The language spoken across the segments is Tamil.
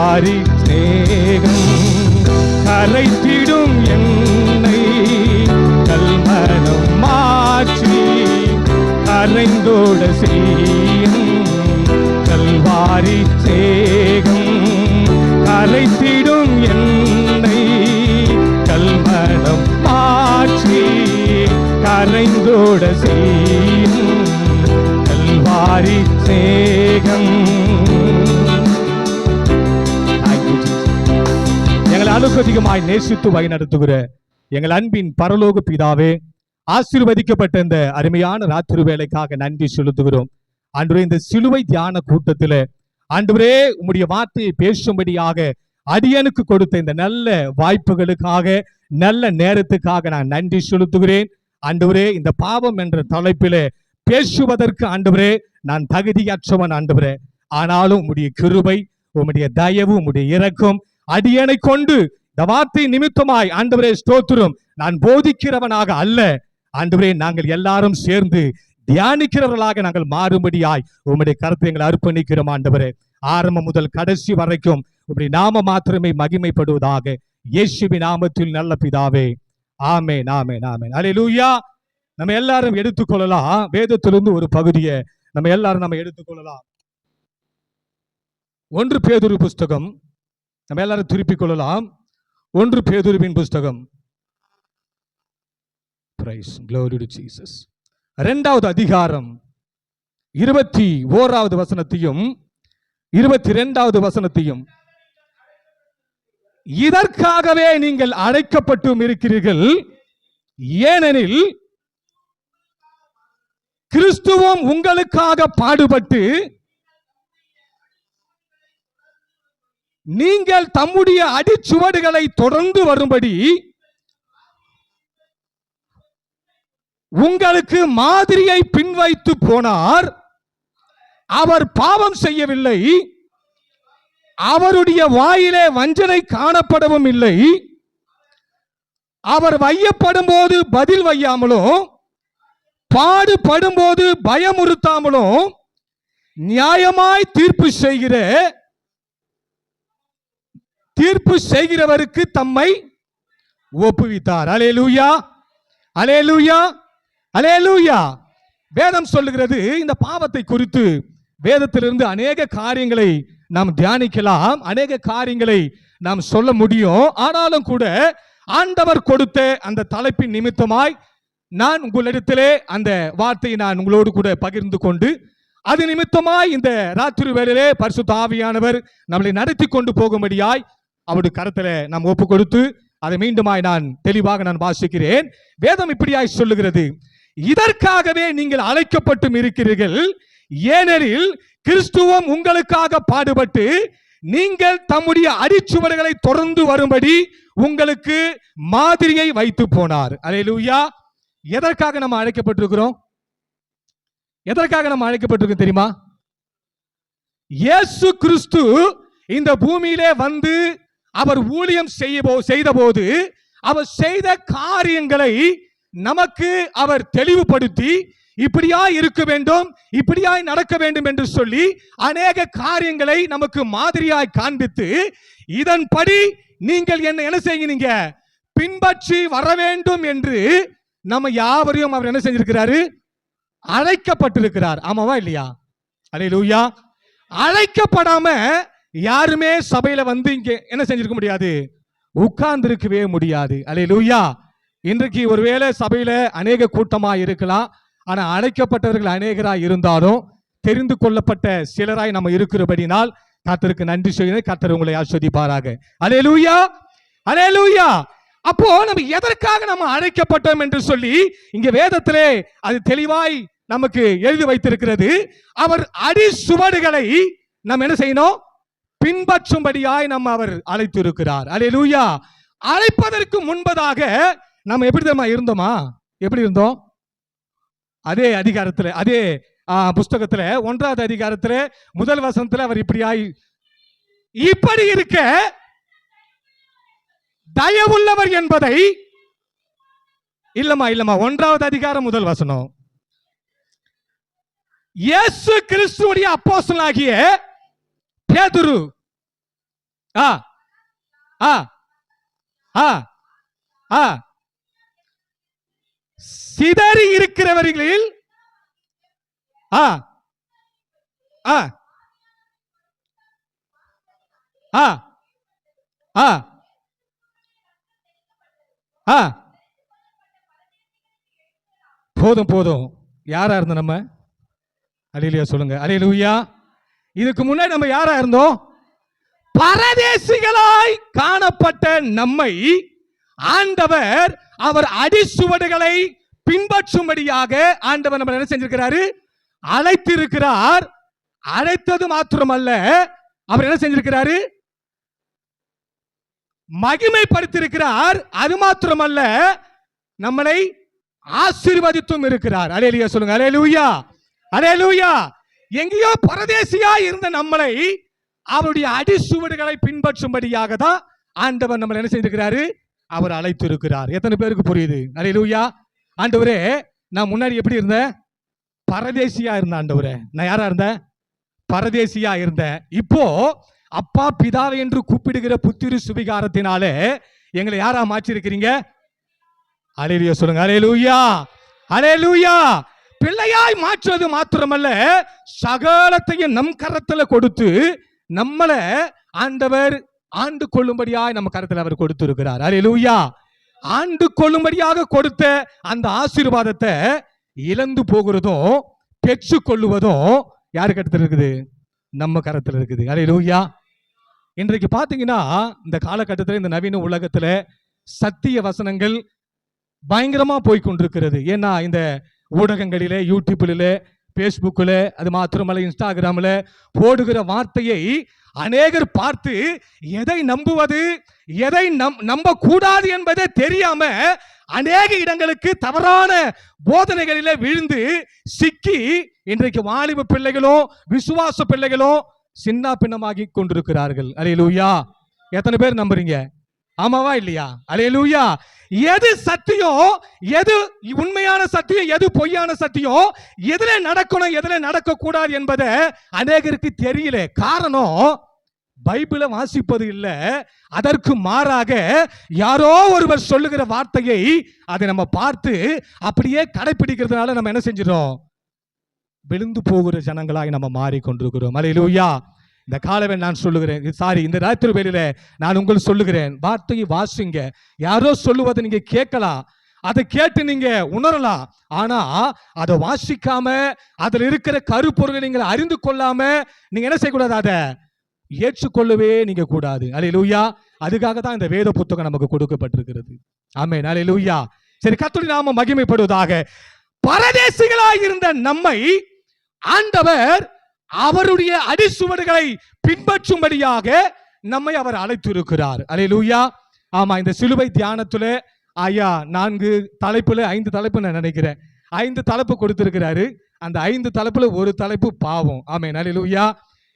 கல்வாரி சிநேகம் கரைத்திடும் என்னை கல்மனம் மாற்றி கரைந்தோட செய்யும் கல்வாரி சிநேகம் கரைத்திடும் என்னை கல்மனம் மாற்றி கரைந்தோட செய்யும் கல்வாரி சிநேகம். எங்களை அனுபதிகமாய் நேசித்து வழி நடத்துகிற எங்கள் அன்பின் பரலோக பிதாவே, ஆசீர்வதிக்கப்பட்ட இந்த அருமையான ராத்திரி வேலைக்காக நன்றி செலுத்துகிறோம். ஆண்டவரே, இந்த சிலுவை தியான கூட்டத்தில் ஆண்டவரே உம்முடைய வார்த்தையை பேசும்படியாக அடியனுக்கு கொடுத்த இந்த நல்ல வாய்ப்புகளுக்காக நல்ல நேரத்துக்காக நான் நன்றி செலுத்துகிறேன். ஆண்டவரே, இந்த பாவம் என்ற தலைப்பிலே பேசுவதற்கு ஆண்டவரே நான் தகுதியற்றவன் ஆண்டவரே. ஆனாலும் உம்முடைய கிருபை, உம்முடைய தயவு, உம்முடைய இரக்கம் அடியனை கொண்டு இந்த வார்த்தை நிமித்தமாய் ஆண்டவரே ஸ்தோத்திரம். நான் போதிக்கிறவனாக அல்ல ஆண்டவரே, நாங்கள் எல்லாரும் சேர்ந்து தியானிக்கிறவர்களாக நாங்கள் மாறும்படியாய் உம்முடைய கருத்தை எங்களை அர்ப்பணிக்கிறோம் ஆண்டவரே. ஆரம்பம் முதல் கடைசி வரைக்கும் உம்முடைய நாம மாத்திரமே மகிமைப்படுவதாக. இயேசுவின் நாமத்தில் நல்ல பிதாவே, ஆமென், ஆமென், ஆமென். அல்லேலூயா. நம்ம எல்லாரும் எடுத்துக்கொள்ளலாம். வேதத்திலிருந்து ஒரு பகுதியை நம்ம எல்லாரும் எடுத்துக்கொள்ளலாம். 1 பேதுரு புஸ்தகம் நம்ம எல்லாரும் திருப்பிக் கொள்ளலாம். 1 பேதுருவின் புஸ்தகம், பிரைஸ் glory to Jesus, 2வது அதிகாரம் 21வது வசனத்தையும் 22வது வசனத்தையும், இதற்காகவே நீங்கள் அழைக்கப்பட்டும் இருக்கிறீர்கள், ஏனெனில் கிறிஸ்துவும் உங்களுக்காக பாடுபட்டு நீங்கள் தம்முடைய அடிச்சுவடுகளை தொடர்ந்து வரும்படி உங்களுக்கு மாதிரியை பின்வைத்து போனார். அவர் பாவம் செய்யவில்லை, அவருடைய வாயிலே வஞ்சனை காணப்படவும் இல்லை. அவர் வையப்படும் போது பதில் வையாமலும் பாடுபடும் போது பயமுறுத்தாமலும் நியாயமாய் தீர்ப்பு செய்கிறவருக்கு தம்மை ஒப்புவித்தார். அல்லேலூயா, அல்லேலூயா, அல்லேலூயா. வேதம் சொல்லுகிறது, இந்த பாவத்தை குறித்து வேதத்திலிருந்து அநேக காரியங்களை நாம் தியானிக்கலாம், அநேக காரியங்களை நாம் சொல்ல முடியும். ஆனாலும் கூட ஆண்டவர் கொடுத்த அந்த தலைப்பின் நிமித்தமாய் நான் உங்களிடத்திலே அந்த வார்த்தையை நான் உங்களோடு கூட பகிர்ந்து கொண்டு அது நிமித்தமாய் இந்த ராத்திரி வேளையிலே பரிசுத்த ஆவியானவர் நம்மளை நடத்தி கொண்டு போகும்படியாய் அவருடைய கரத்தில நாம் ஒப்பு கொடுத்து அதை மீண்டுமாய் நான் தெளிவாக நான் வாசிக்கிறேன். வேதம் இப்படியாய் சொல்லுகிறது, இதற்காகவே நீங்கள் அழைக்கப்பட்டும் இருக்கிறீர்கள், ஏனெனில் கிறிஸ்துவும் உங்களுக்காக பாடுபட்டு நீங்கள் தம்முடைய அடிச்சுவடுகளை தொடர்ந்து வரும்படி உங்களுக்கு மாதிரியை வைத்து போனார். அல்லேலூயா. எதற்காக நம்ம அழைக்கப்பட்டிருக்கிறோம்? எதற்காக நம்ம அழைக்கப்பட்டிருக்கோம் தெரியுமா? இயேசு கிறிஸ்து இந்த பூமியிலே வந்து அவர் ஊழியம் செய்த போது அவர் செய்த காரியங்களை நமக்கு அவர் தெளிவுபடுத்தி இப்படியாய் இருக்க வேண்டும், இப்படியாய் நடக்க வேண்டும் என்று சொல்லி அநேக காரியங்களை நமக்கு மாதிரியாய் காண்பித்து இதன்படி நீங்கள் என்ன செய்யுங்க, பின்பற்றி வர வேண்டும் என்று நம்ம யாவரையும் அவர் என்ன செஞ்சிருக்கிறாரு? அழைக்கப்பட்டிருக்கிறார். ஆமாவா இல்லையா? அல்லேலூயா. அழைக்கப்படாம யாருமே சபையில வந்து இங்க என்ன செஞ்சிருக்க முடியாது? உட்கார்ந்து இருக்கவே முடியாது. அல்லேலூயா. இன்றைக்கு ஒருவேளை சபையில அநேக கூட்டமா இருக்கலாம், ஆனா அழைக்கப்பட்டவர்கள் அநேகராய் இருந்தாலும் தெரிந்து கொள்ளப்பட்ட சிலராய் நம்ம இருக்கிறபடினால் கர்த்தருக்கு நன்றி செய்து கர்த்தர் உங்களை ஆசீர்வதிப்பாராக. அல்லேலூயா, அல்லேலூயா. அப்போ நம்ம எதற்காக நம்ம அழைக்கப்பட்டோம் என்று சொல்லி இங்க வேதத்திலே அது தெளிவாய் நமக்கு எழுதி வைத்திருக்கிறது. அவர் அடி சுவடுகளை நம்ம என்ன செய்யணும்? பின்பற்றும்படியாய் நம்ம அவர் அழைத்து இருக்கிறார். அல்லேலூயா. அழைப்பதற்கு முன்பதாக நம்ம எப்படி தெரியுமா இருந்தோமா? எப்படி இருந்தோம்? அதே அதிகாரத்தில், அதே புஸ்தகத்தில் 1வது அதிகாரத்தில் 1 வசனத்தில் அவர் இப்படி இருக்க தயவுள்ளவர் என்பதை, இல்லமா 1வது அதிகாரம் 1 வசனம், இயேசு கிறிஸ்துவுடைய அப்போஸ்தலனாகிய பேதுரு ஆ ஆ ஆ ஆ சிதறி இருக்கிறவர்களில் ஆ ஆ ஆ ஆ ஆ போதும் போதும். யாரா இருந்தோம் நம்ம? அல்லேலூயா சொல்லுங்க. அல்லேலூயா. இதுக்கு முன்னாடி நம்ம யாரா இருந்தோம்? பரதேசிகளாய் காணப்பட்ட நம்மை ஆண்டவர் அவர் அடிசுவடுகளை பின்பற்றும்படியாக ஆண்டவர் நம்ம என்ன செஞ்சிருக்கிறாரு? அழைத்திருக்கிறார். அழைத்தது மாத்திரமல்ல, அவர் என்ன செஞ்சிருக்கிறாரு? மகிமைப்படுத்தியிருக்கிறார். அது மாத்திரமல்ல, நம்மளை ஆசீர்வதித்தும் இருக்கிறார். அல்லேலூயா சொல்லுங்க. அல்லேலூயா. அல்லேலூயா. எங்கேயோ பரதேசியா இருந்த நம்மளை அவருடைய அடிசுவடுகளை பின்பற்றும்படியாக தான் ஆண்டவர் நம்மளை என்ன செய்திருக்கிறாரு? அவர் அழைத்து இருக்கிறார். எத்தனை பேருக்கு புரியுது? அல்லேலூயா. ஆண்டவரே, நான் முன்னாடி எப்படி இருந்தேன்? பரதேசியா இருந்த ஆண்டவரே. நான் யாரா இருந்தேன்? பரதேசியா இருந்தேன். இப்போ அப்பா பிதாவை என்று கூப்பிடுகிற புத்திரு சுவிகாரத்தினாலே எங்களை யாரா மாற்றிருக்கிறீங்க? அல்லேலூயா சொல்லுங்க. அல்லேலூயா. அல்லேலூயா. பிள்ளையாய் மாற்றுவது மாத்திரமல்ல, சகலத்தையும் நம் கரத்துல கொடுத்து நம்மள ஆண்டவர் ஆண்டு கொள்ளும்படியாய் நம்ம கரத்துல அவர் கொடுத்து இருக்கிறார். அல்லேலூயா. ஆண்டு கொள்ளும்படியாக கொடுத்த அந்த ஆசீர்வாதத்தை இழந்து போகிறதும் பெற்று கொள்ளுவதும் யாரு கரத்துல இருக்குது? நம்ம கரத்துல இருக்குது. அல்லேலூயா. இன்றைக்கு பாத்தீங்கன்னா இந்த காலகட்டத்தில் இந்த நவீன உலகத்துல சத்திய வசனங்கள் பயங்கரமா போய் கொண்டிருக்கிறது. ஏன்னா இந்த ஊடகங்களிலே, யூடியூப்ல, பேஸ்புக்கில், அது மாத்திரமல்ல இன்ஸ்டாகிராம்ல போடுகிற வார்த்தையை அநேகர் பார்த்து எதை நம்புவது எதை நம்ப கூடாது என்பதை தெரியாம அநேக இடங்களுக்கு தவறான போதனைகளிலே விழுந்து சிக்கி இன்றைக்கு வாலிப பிள்ளைகளும் விசுவாச பிள்ளைகளும் சின்ன பின்னமாகி கொண்டிருக்கிறார்கள். அல்லேலூயா. எத்தனை பேர் நம்புறீங்க? ஆமாவா இல்லையா? அல்லேலூயா. எது சத்தியம், எது உண்மையான சத்தியம், எது பொய்யான சத்தியம், எதுல நடக்கணும் எதுல நடக்க கூடாது என்பதை அநேகருக்கு தெரியல. காரணம் பைபிளை வாசிப்பது இல்ல, அதற்கு மாறாக யாரோ ஒருவர் சொல்லுகிற வார்த்தையை அதை நம்ம பார்த்து அப்படியே கடைபிடிக்கிறதுனால நம்ம என்ன செஞ்சிடறோம்? விழுந்து போகிற ஜனங்களாய் நம்ம மாறிக்கொண்டிருக்கிறோம். அல்லேலூயா. இந்த காலவே நான் சொல்லுகிறேன், சாரி, இந்த ராத்திரி வேளையில நான் உங்களுக்கு சொல்லுகிறேன், வார்த்தையை வாசிங்க. யாரோ சொல்லுவதை நீங்க கேட்கலாம், அதை கேட்டு நீங்க உணரலாம். ஆனா அதை வாசிக்காம அதுல இருக்கிற கருப்பொருளை நீங்க அறிந்து கொள்ளாம நீங்க என்ன செய்யக்கூடாது? அதை ஏற்றுக்கொள்ளவே நீங்க கூடாது. அல்லேலூயா. அதுக்காக தான் இந்த வேத புத்தகம் நமக்கு கொடுக்கப்பட்டிருக்கிறது. ஆமென். அல்லேலூயா. சரி, கர்த்தருடைய நாமம் மகிமைப்படுவதாக. பரதேசிகளாய் இருந்த நம்மை ஆண்டவர் அவருடைய அடிசுவடுகளை பின்பற்றும்படியாக நம்மை அவர் அழைத்திருக்கிறார். அல்லேலூயா. ஆமா, இந்த சிலுவை தியானத்துல ஐயா 4 தலைப்புல 5 தலைப்பு நான் நினைக்கிறேன் 5 தலைப்பு கொடுத்திருக்கிறாரு. அந்த 5 தலைப்புல ஒரு தலைப்பு பாவம். ஆமென். அல்லேலூயா.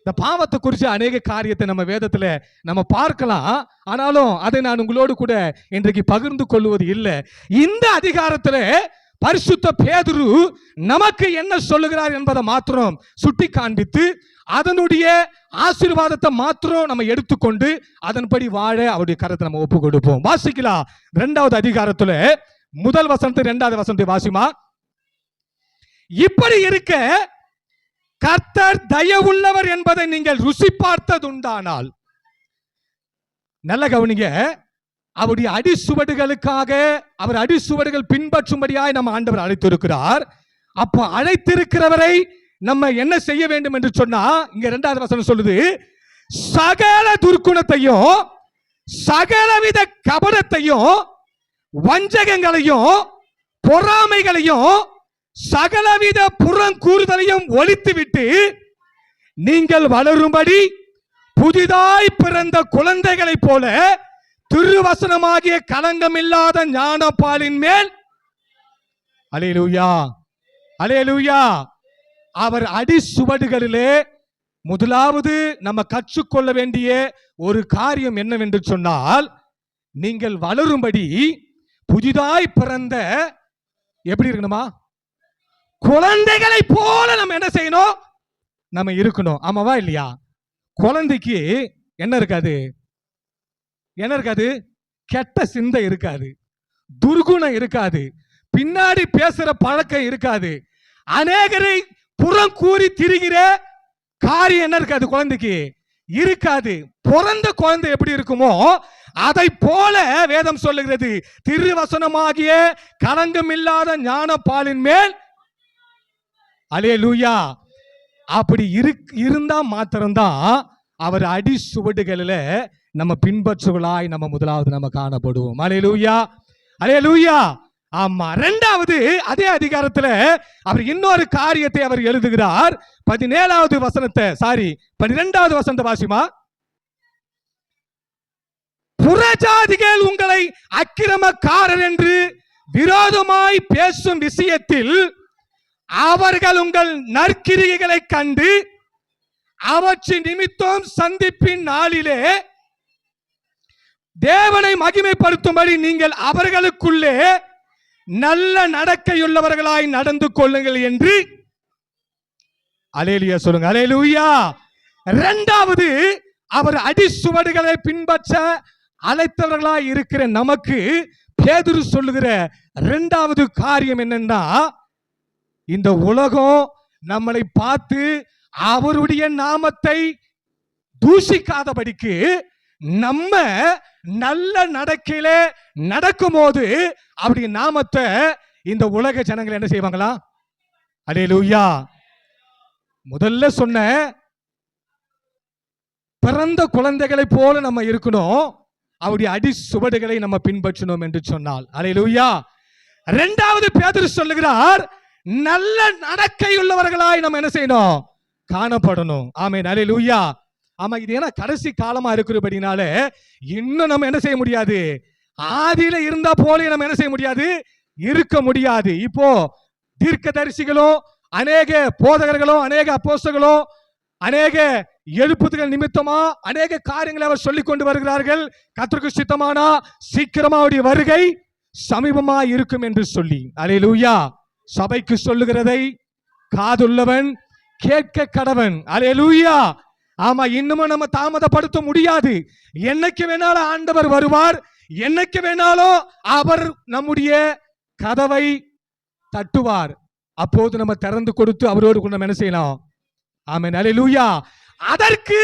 இந்த பாவத்தை குறித்து அநேக காரியத்தை நம்ம வேதத்துல நம்ம பார்க்கலாம். ஆனாலும் அதை நான் உங்களோடு கூட இன்றைக்கு பகிர்ந்து கொள்வது இல்லை. இந்த அதிகாரத்துல பரிசுத்த பேதுரு நமக்கு என்ன சொல்லுகிறார் என்பதை மாத்திரம் சுட்டி காண்பித்து அதனுடைய ஆசீர்வாதத்தை மாத்திரம் நம்ம எடுத்துக்கொண்டு அதன்படி வாழ அவருடைய கரத்தை நம்ம ஒப்பு கொடுப்போம். வாசிக்கலாம். 2வது அதிகாரத்துல 1 வசனத்தை 2வது வசனத்தை வாசிமா. இப்படி இருக்க கர்த்தர் தயவுள்ளவர் என்பதை நீங்கள் ருசி பார்த்ததுண்டானால், நல்ல கவனிங்க, அவருடைய அடிசுவடுகளுக்காக அவர் அடிசுவடுகள் பின்பற்றும்படியாய் நம்ம ஆண்டவர் அழைத்திருக்கிறார். அப்போ அழைத்திருக்கிறவரை நம்ம என்ன செய்ய வேண்டும் என்று சொன்னா, இங்க 2வது வசனம் சொல்லுது, சகல துர்க்குணத்தையும் சகலவித கபடத்தையும் வஞ்சகங்களையும் பொறாமைகளையும் சகலவித புறங்கூறுதலையும் ஒழித்துவிட்டு நீங்கள் வளரும்படி புதிதாய் பிறந்த குழந்தைகளைப் போல திருவசனமாகிய களங்கமில்லாத ஞானப்பாலின் மேல், அல்லேலூயா, அல்லேலூயா, அவர் அடிசுவடுகளிலே முதலாவது நம்ம கற்றுக்கொள்ள வேண்டிய ஒரு காரியம் என்னவென்று சொன்னால், நீங்கள் வளரும்படி புதிதாய் பிறந்த எப்படி இருக்கணுமா? குழந்தைகளை போல நம்ம என்ன செய்யணும்? நம்ம இருக்கணும். ஆமாவா இல்லையா? குழந்தைக்கு என்ன இருக்காது? என்ன இருக்காது? கெட்ட சிந்தை இருக்காது, துர்குணம் இருக்காது, பின்னாடி பேசுற பழக்கம் இருக்காது, அநேகரை புறம் கூறி திரிகிற காரியம் என்ன இருக்காது? குழந்தைக்கு இருக்காது. பிறந்த குழந்தை எப்படி இருக்குமோ அதை போல வேதம் சொல்லுகிறது, திருவசனமாகிய களங்கம் இல்லாத ஞான பாலின் மேல். அல்லேலூயா. அப்படி இருந்தா மாத்திரம்தான் அவர் அடி சுவடுகளில் நம்ம பின்பற்றுகளாய் நம்ம முதலாவது நம்ம காணப்படுவோம். அல்லேலூயா, அல்லேலூயா. ஆமா. இரண்டாவது அதே அதிகாரத்துல அவர் இன்னொரு காரியத்தை அவர் எழுதுகிறார். 17வது வசனத்தை 12வது வசனத்தை வாசிமா. புறஜாதிகள் உங்களை அக்கிரமக்காரர் என்று விரோதமாய் பேசும் விஷயத்தில் அவர்கள் உங்கள் நற்கிரியைகளை கண்டு அவற்றின் நிமித்தம் சந்திப்பின் நாளிலே தேவனை மகிமைப்படுத்தும்படி நீங்கள் அவர்களுக்குள்ளே நல்ல நடக்கையுள்ளவர்களாய் நடந்து கொள்ளுங்கள் என்று. அல்லேலூயா சொல்லுங்க. அல்லேலூயா. இரண்டாவது அவர் அடிசுவடுகளை பின்பற்ற அழைத்தவர்களாய் இருக்கிற நமக்கு பேதுரு சொல்லுகிற இரண்டாவது காரியம் என்னன்னா, இந்த உலகம் நம்மளை பார்த்து அவருடைய நாமத்தை தூஷிக்காதபடிக்கு நம்ம நல்ல நடக்கையில நடக்கும் போது அவருடைய நாமத்தை இந்த உலக ஜனங்கள் என்ன செய்வாங்களா? அல்லேலூயா. முதல்ல சொன்ன பிறந்த குழந்தைகளை போல நம்ம இருக்கணும், அவருடைய அடி சுவடுகளை நம்ம பின்பற்றணும் என்று சொன்னால். அல்லேலூயா. இரண்டாவது பேதுரு சொல்லுகிறார், நல்ல நடக்கையுள்ளவர்களாய் நம்ம என்ன செய்யணும்? காணப்படணும். ஆமென். அல்லேலூயா. ஆமா, இது ஏன்னா கடைசி காலமா இருக்கிறபடினால இன்னும் நம்ம என்ன செய்ய முடியாது? ஆதியில இருந்தா போல நம்ம என்ன செய்ய முடியாது? இருக்க முடியாது. இப்போ தீர்க்கதரிசிகளோ, அநேக போதகர்களோ, அநேக அப்போஸ்தலர்களோ, அநேக எழுப்புதல் நிமித்தமா அநேக காரியங்களை அவர் சொல்லிக் கொண்டு வருகிறார்கள். கர்த்தருக்கு சித்தமானா சீக்கிரமா அவருடைய வருகை சமீபமா இருக்கும் என்று சொல்லி. அல்லேலூயா. சபைக்கு சொல்லுகிறதை காதுள்ளவன் கேட்க கடவன். அல்லேலூயா. ஆமா, இன்னமும் நம்ம தாமதப்படுத்த முடியாது. என்னைக்கு வேணாலும் ஆண்டவர் வருவார், என்னைக்கு வேணாலும் அவர் நம்முடைய கதவை தட்டுவார். அப்போது நம்ம திறந்து கொடுத்து அவரோடு நம்ம என்ன செய்யலாம்? ஆமென். அல்லேலூயா. அதற்கு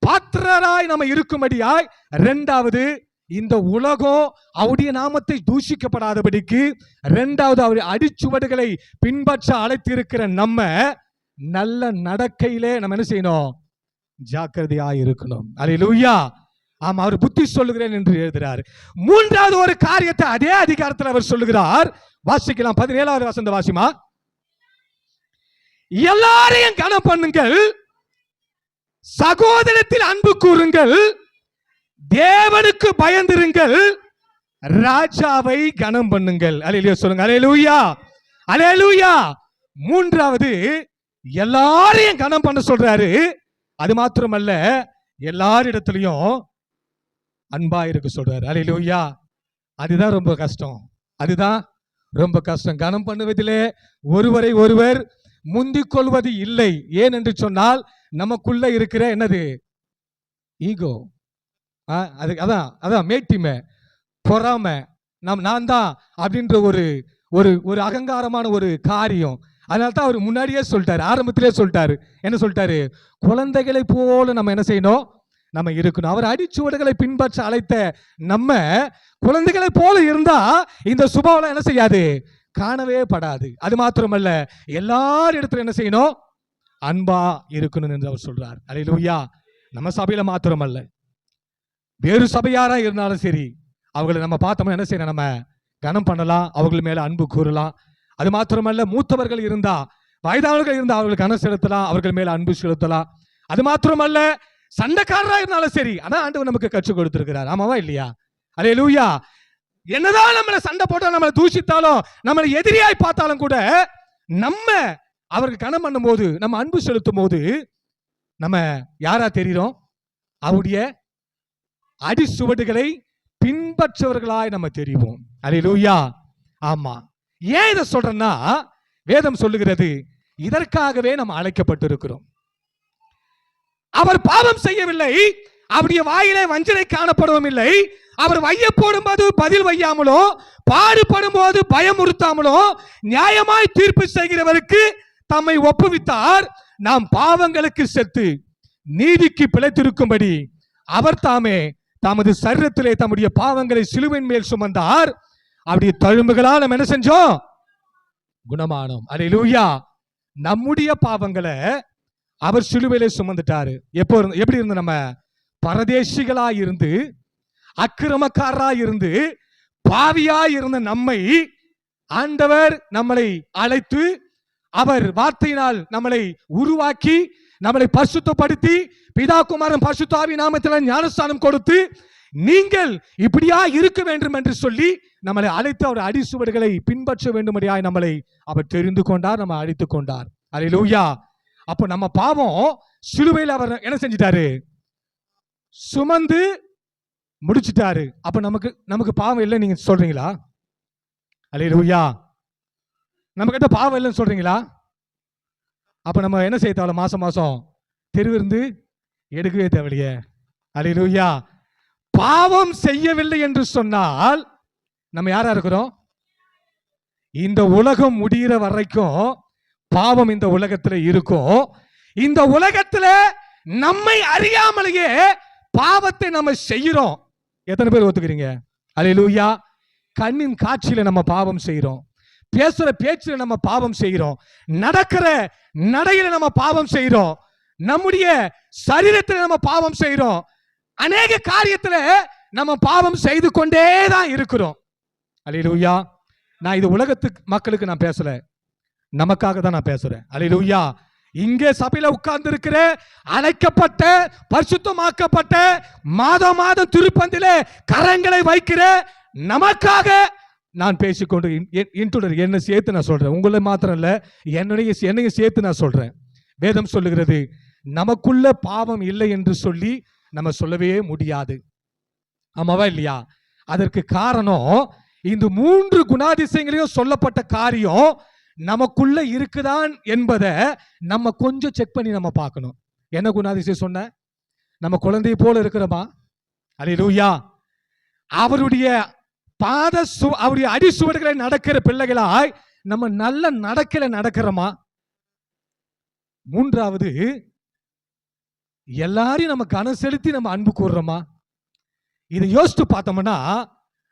பாத்திரராய் நம்ம இருக்கும்படியாய் இரண்டாவது இந்த உலகம் அவருடைய நாமத்தை தூஷிக்கப்படாதபடிக்கு, இரண்டாவது அவருடைய அடிச்சுவடுகளை பின்பற்ற அழைத்திருக்கிற நம்ம நல்ல நடக்கையிலே நம்ம என்ன செய்யணும்? ஜாக்கிரதையாய் இருக்கணும். அல்லேலூயா. ஆமா, அவர் புத்தி சொல்லுகிறேன் என்று எழுதுகிறார். மூன்றாவது ஒரு காரியத்தை அதே அதிகாரத்தில் அவர் சொல்லுகிறார். வாசிக்கலாம். 17வது வசனத்தை வாசிமா. எல்லாரையும் கனம் பண்ணுங்கள், சகோதரத்தில் அன்பு கூறுங்கள், தேவனுக்கு பயந்திருங்கள், ராஜாவை கனம் பண்ணுங்கள். அல்லேலூயா சொல்லுங்க. அல்லேலூயா, அல்லேலூயா. மூன்றாவது எல்லாரையும் கனம் பண்ண சொல்றாரு. அது மாத்திரமல்ல, எல்லாரிடத்திலையும் அன்பா இருக்க சொல்றாரு. அல்லேலூயா. அதுதான் ரொம்ப கஷ்டம். அதுதான் ரொம்ப கஷ்டம். கனம் பண்ணுவதிலே ஒருவரை ஒருவர் முந்திக் கொள்வது இல்லை. ஏன் என்று சொன்னால் நமக்குள்ள இருக்கிற என்னது? ஈகோ. அதான் மேட்டிமை, பொறாமை, நான் தான் அப்படின்ற ஒரு அகங்காரமான ஒரு காரியம். அதனால தான் அவர் முன்னாடியே சொல்லிட்டாரு, ஆரம்பத்திலே சொல்லிட்டாரு. என்ன சொல்லிட்டாரு? குழந்தைகளை போல நம்ம என்ன செய்யணும்? நம்ம இருக்கணும். அவர் அடிச்சுவடுகளை பின்பற்ற அழைத்த நம்ம குழந்தைகளை போல இருந்தா இந்த சுபாவம் என்ன செய்யாது? காணவே படாது. அது மாத்திரமல்ல, எல்லார் இடத்துல என்ன செய்யணும்? அன்பா இருக்கணும் என்று அவர் சொல்றார். அல்லேலூயா. நம்ம சபையில மாத்திரமல்ல, வேறு சபையாரா இருந்தாலும் சரி, அவங்களை நம்ம பார்த்தோம்னா என்ன செய்யணும்? நம்ம கனம் பண்ணலாம், அவர்கள் மேல அன்பு கூறலாம். அது மாத்திரமல்ல, மூத்தவர்கள் இருந்தா, வயதானவர்கள் இருந்தா அவர்களுக்கு கனம் செலுத்தலாம், அவர்கள் மேல அன்பு செலுத்தலாம். அது மாத்திரமல்ல, சண்டைக்காரரா இருந்தாலும் சரி, அதான் ஆண்டவர் நமக்கு கற்றுக் கொடுத்திருக்கிறார். ஆமாவா இல்லையா? அல்லேலூயா. என்னதான் நம்மளை சண்டை போட்டா, நம்மளை தூஷித்தாலும், நம்மளை எதிரியாய் பார்த்தாலும் கூட நம்ம அவருக்கு கனம் பண்ணும் போது, நம்ம அன்பு செலுத்தும் போது நம்ம யாரா தெரியும்? அவருடைய அடி சுவடுகளை பின்பற்றவர்களாய் நம்ம தெரிவோம். அல்லேலூயா. ஆமா. ஏன் இதை சொல்றேன்னா, வேதம் சொல்லுகிறது இதற்காகவே நம்ம அழைக்கப்பட்டிருக்கிறோம். அவர் பாவம் செய்யவில்லை, அவருடைய வாயிலே வஞ்சனை காணப்படவும் இல்லை. அவர் வைய போடும்போது பதில் வையாமலோ, பாடுபடும் போது பயமுறுத்தாமலோ, நியாயமாய் தீர்ப்பு செய்கிறவருக்கு தம்மை ஒப்புவித்தார். நாம் பாவங்களுக்கு செத்து நீதிக்கு பிழைத்திருக்கும்படி அவர் தாமே தமது சரீரத்திலே தம்முடைய பாவங்களை சிலுவையின் மேல் சுமந்தார். அப்படி தழும்புகளால் நம்ம என்ன செஞ்சோம்? குணமானோம். அல்லேலூயா. நம்முடைய பாவங்களை அவர் சிலுவையிலே சுமந்துட்டாரு. எப்படி இருந்து? நம்ம பரதேசிகளா இருந்து, அக்கிரமக்காரரா இருந்து, பாவியா இருந்த நம்மை ஆண்டவர் நம்மளை அழைத்து, அவர் வார்த்தையினால் நம்மளை உருவாக்கி, நம்மளை பரிசுத்தப்படுத்தி, பிதா குமாரன் பரிசுத்த ஆவி நாமத்தில் ஞானஸ்தானம் கொடுத்து, நீங்கள் இப்படியா இருக்க வேண்டும் என்று சொல்லி நம்மளை அழைத்து அவர் அடிசுவடுகளை பின்பற்ற வேண்டும்படியாய் நம்மளை அவர் தெரிந்து கொண்டார், நம்ம அழைத்துக் கொண்டார். அல்லேலூயா. அப்போ நம்ம பாவம் சிலுவையில் அவர் என்ன செஞ்சிட்டாரு? சுமந்து முடிச்சிட்டாரு. அப்ப நமக்கு பாவம் இல்லை நீங்க சொல்றீங்களா? அல்லேலூயா. நம்ம கிட்ட பாவம் இல்லைன்னு சொல்றீங்களா? அப்ப நம்ம என்ன செய்ய தேவை? மாசம் மாசம் தெருவிருந்து எடுக்கவே தேவையில்லையே. அல்லேலூயா. பாவம் செய்யவில்லை என்று சொன்னால் நம்ம யாரா இருக்கிறோம்? இந்த உலகம் முடிகிற வரைக்கும் பாவம் இந்த உலகத்துல இருக்கும். இந்த உலகத்துல நம்மை அறியாமலேயே பாவத்தை நம்ம செய்கிறோம். எத்தனை பேர் ஒத்துக்கிறீங்க? அல்லேலூயா. கண்ணின் காட்சியில நம்ம பாவம் செய்கிறோம், பேசுற பேச்சுல நம்ம பாவம் செய்கிறோம், நடக்கிற நடையில நம்ம பாவம் செய்கிறோம், நம்முடைய சரீரத்தில் நம்ம பாவம் செய்கிறோம், அநேக காரியத்துல நம்ம பாவம் செய்து கொண்டே தான் இருக்கிறோம். அல்லேலூயா. நான் இது உலகத்துக்கு மக்களுக்கு நான் பேசல, நமக்காக தான் நான் பேசுறேன். அல்லேலூயா. இங்கே சபையில உட்கார்ந்து இருக்கிற அழைக்கப்பட்ட பரிசுத்தமாக்கப்பட்ட மாதம் மாதம் திருப்பந்திலே கரங்களை வைக்கிற நமக்காக நான் பேசிக்கொண்டு என்ன சேர்த்து நான் சொல்றேன். உங்களை மாத்திரம் இல்ல, என்னையும் சேர்த்து நான் சொல்றேன். வேதம் சொல்லுகிறது நமக்குள்ள பாவம் இல்லை என்று சொல்லி நம்ம சொல்லவே முடியாது. ஆமாவா இல்லையா? அதற்கு காரணம் இந்த 3 குணாதிசயங்களையும் சொல்லப்பட்ட காரியம் நமக்குள்ள இருக்குதான் என்பதை நம்ம கொஞ்சம் செக் பண்ணி நம்ம பார்க்கணும். என்ன குணாதிசயம் சொன்ன? நம்ம குழந்தை போல இருக்கிறோமா? அல்லேலூயா. அவருடைய அவருடைய அடிசுவடுகளை நடக்கிற பிள்ளைகளாய் நம்ம நல்ல நடக்கல நடக்கிறோமா? 3வது, எல்லாரையும் நம்ம கனம் செலுத்தி நம்ம அன்பு கூறுறோமா? இதை யோசித்து பார்த்தோம்னா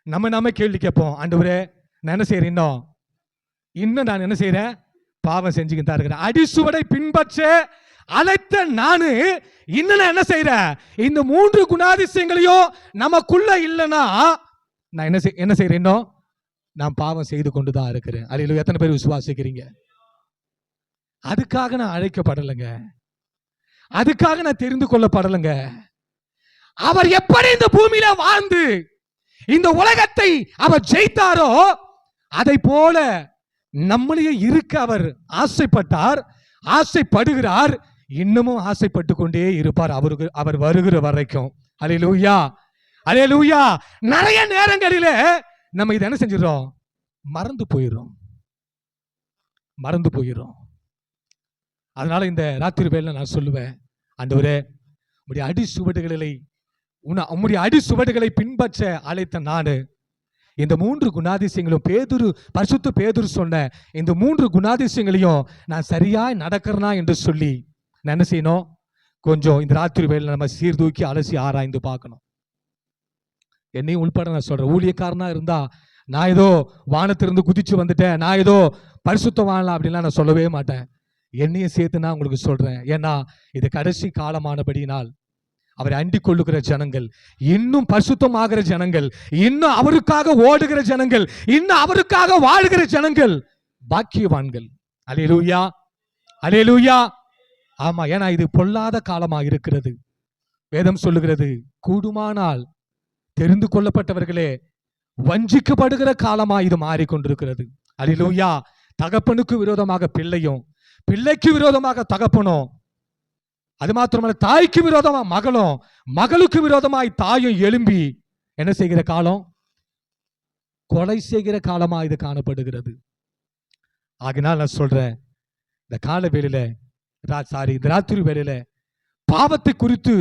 நம்ம கேள்வி கேட்போம். ஆண்டவரே, நான் என்ன செய்யறேன்? இன்னும் நான் என்ன செய்யறேன்? பாவம் செஞ்சுக்கிட்டு தான் இருக்கிறேன். அடிசுவடை பின்பற்ற அழைத்த நானு இன்னும் நான் என்ன செய்யறேன்? இந்த 3 குணாதிசயங்களையும் நமக்குள்ள இல்லைன்னா நான் என்ன செய்யறேன்? நான் பாவம் செய்து கொண்டுதான் இருக்கிறேன். அல்லேலூயா. எத்தனை பேர் விசுவாசிக்கிறீங்க? அதுக்காக நான் அழைக்கப்படலைங்க, அதுக்காக நான் தெரிந்து கொள்ளப்படலைங்க. அவர் எப்படி இந்த பூமியில வாழ்ந்து இந்த உலகத்தை அவர் ஜெயித்தாரோ அதை போல நம்மளையே இருக்க அவர் ஆசைப்பட்டார், ஆசைப்படுகிறார், இன்னமும் ஆசைப்பட்டு கொண்டே இருப்பார் அவர் வருகிற வரைக்கும். அல்லேலூயா. அல்லேலூயா. நிறைய நேரங்களில நம்ம இதை என்ன செஞ்சிடறோம்? மறந்து போயிடும். அதனால இந்த ராத்திரி வேளையில நான் சொல்லுவேன், ஆண்டவரே, உம்முடைய அடிசுவடுகளை பின்பற்ற அழைத்த நானு இந்த 3 குணாதிசயங்களும் பரிசுத்த பேதுரு சொன்ன இந்த 3 குணாதிசயங்களையும் நான் சரியாய் நடக்கிறனா என்று சொல்லி நான் என்ன செய்யணும்? கொஞ்சம் இந்த ராத்திரி வேளையில நம்ம சீர்தூக்கி அலசி ஆராய்ந்து பார்க்கணும். என்னையும் உள்பட நான் சொல்றேன். ஊழியக்காரனா இருந்தா நான் ஏதோ வானத்திலிருந்து குதிச்சு வந்துட்டேன், நான் ஏதோ பரிசுத்தம் வாழலாம் அப்படின்லாம் நான் சொல்லவே மாட்டேன். என்னையும் சேர்த்து நான் உங்களுக்கு சொல்றேன். ஏன்னா இது கடைசி காலமானபடியினால் அவரை அண்டிக் கொள்ளுகிற ஜனங்கள், இன்னும் பரிசுத்தமாகிற ஜனங்கள், இன்னும் அவருக்காக ஓடுகிற ஜனங்கள், இன்னும் அவருக்காக வாழ்கிற ஜனங்கள் பாக்கியவான்கள். அல்லேலூயா. அல்லேலூயா. ஆமா, ஏன்னா இது பொல்லாத காலமாக இருக்கிறது. வேதம் சொல்லுகிறது, கூடுமானால் தெரிந்து கொள்ளப்பட்டவர்களே வஞ்சிக்கப்படுகிற காலமா இது மாறிக்கொண்டிருக்கிறது. அல்லேலூயா. தகப்பனுக்கு விரோதமாக பிள்ளையும், பிள்ளைக்கு விரோதமாக தகப்பனும், அது மாத்திரமல்ல தாய்க்கு விரோதமா மகளும், மகளுக்கு விரோதமாய் தாயும் எழும்பி என்ன செய்கிற காலம்? கொலை செய்கிற காலமா இது காணப்படுகிறது. ஆகினால் நான் சொல்றேன், இந்த கால வேளையில இந்த ராத்திரி வேளையில பாவத்தை குறித்து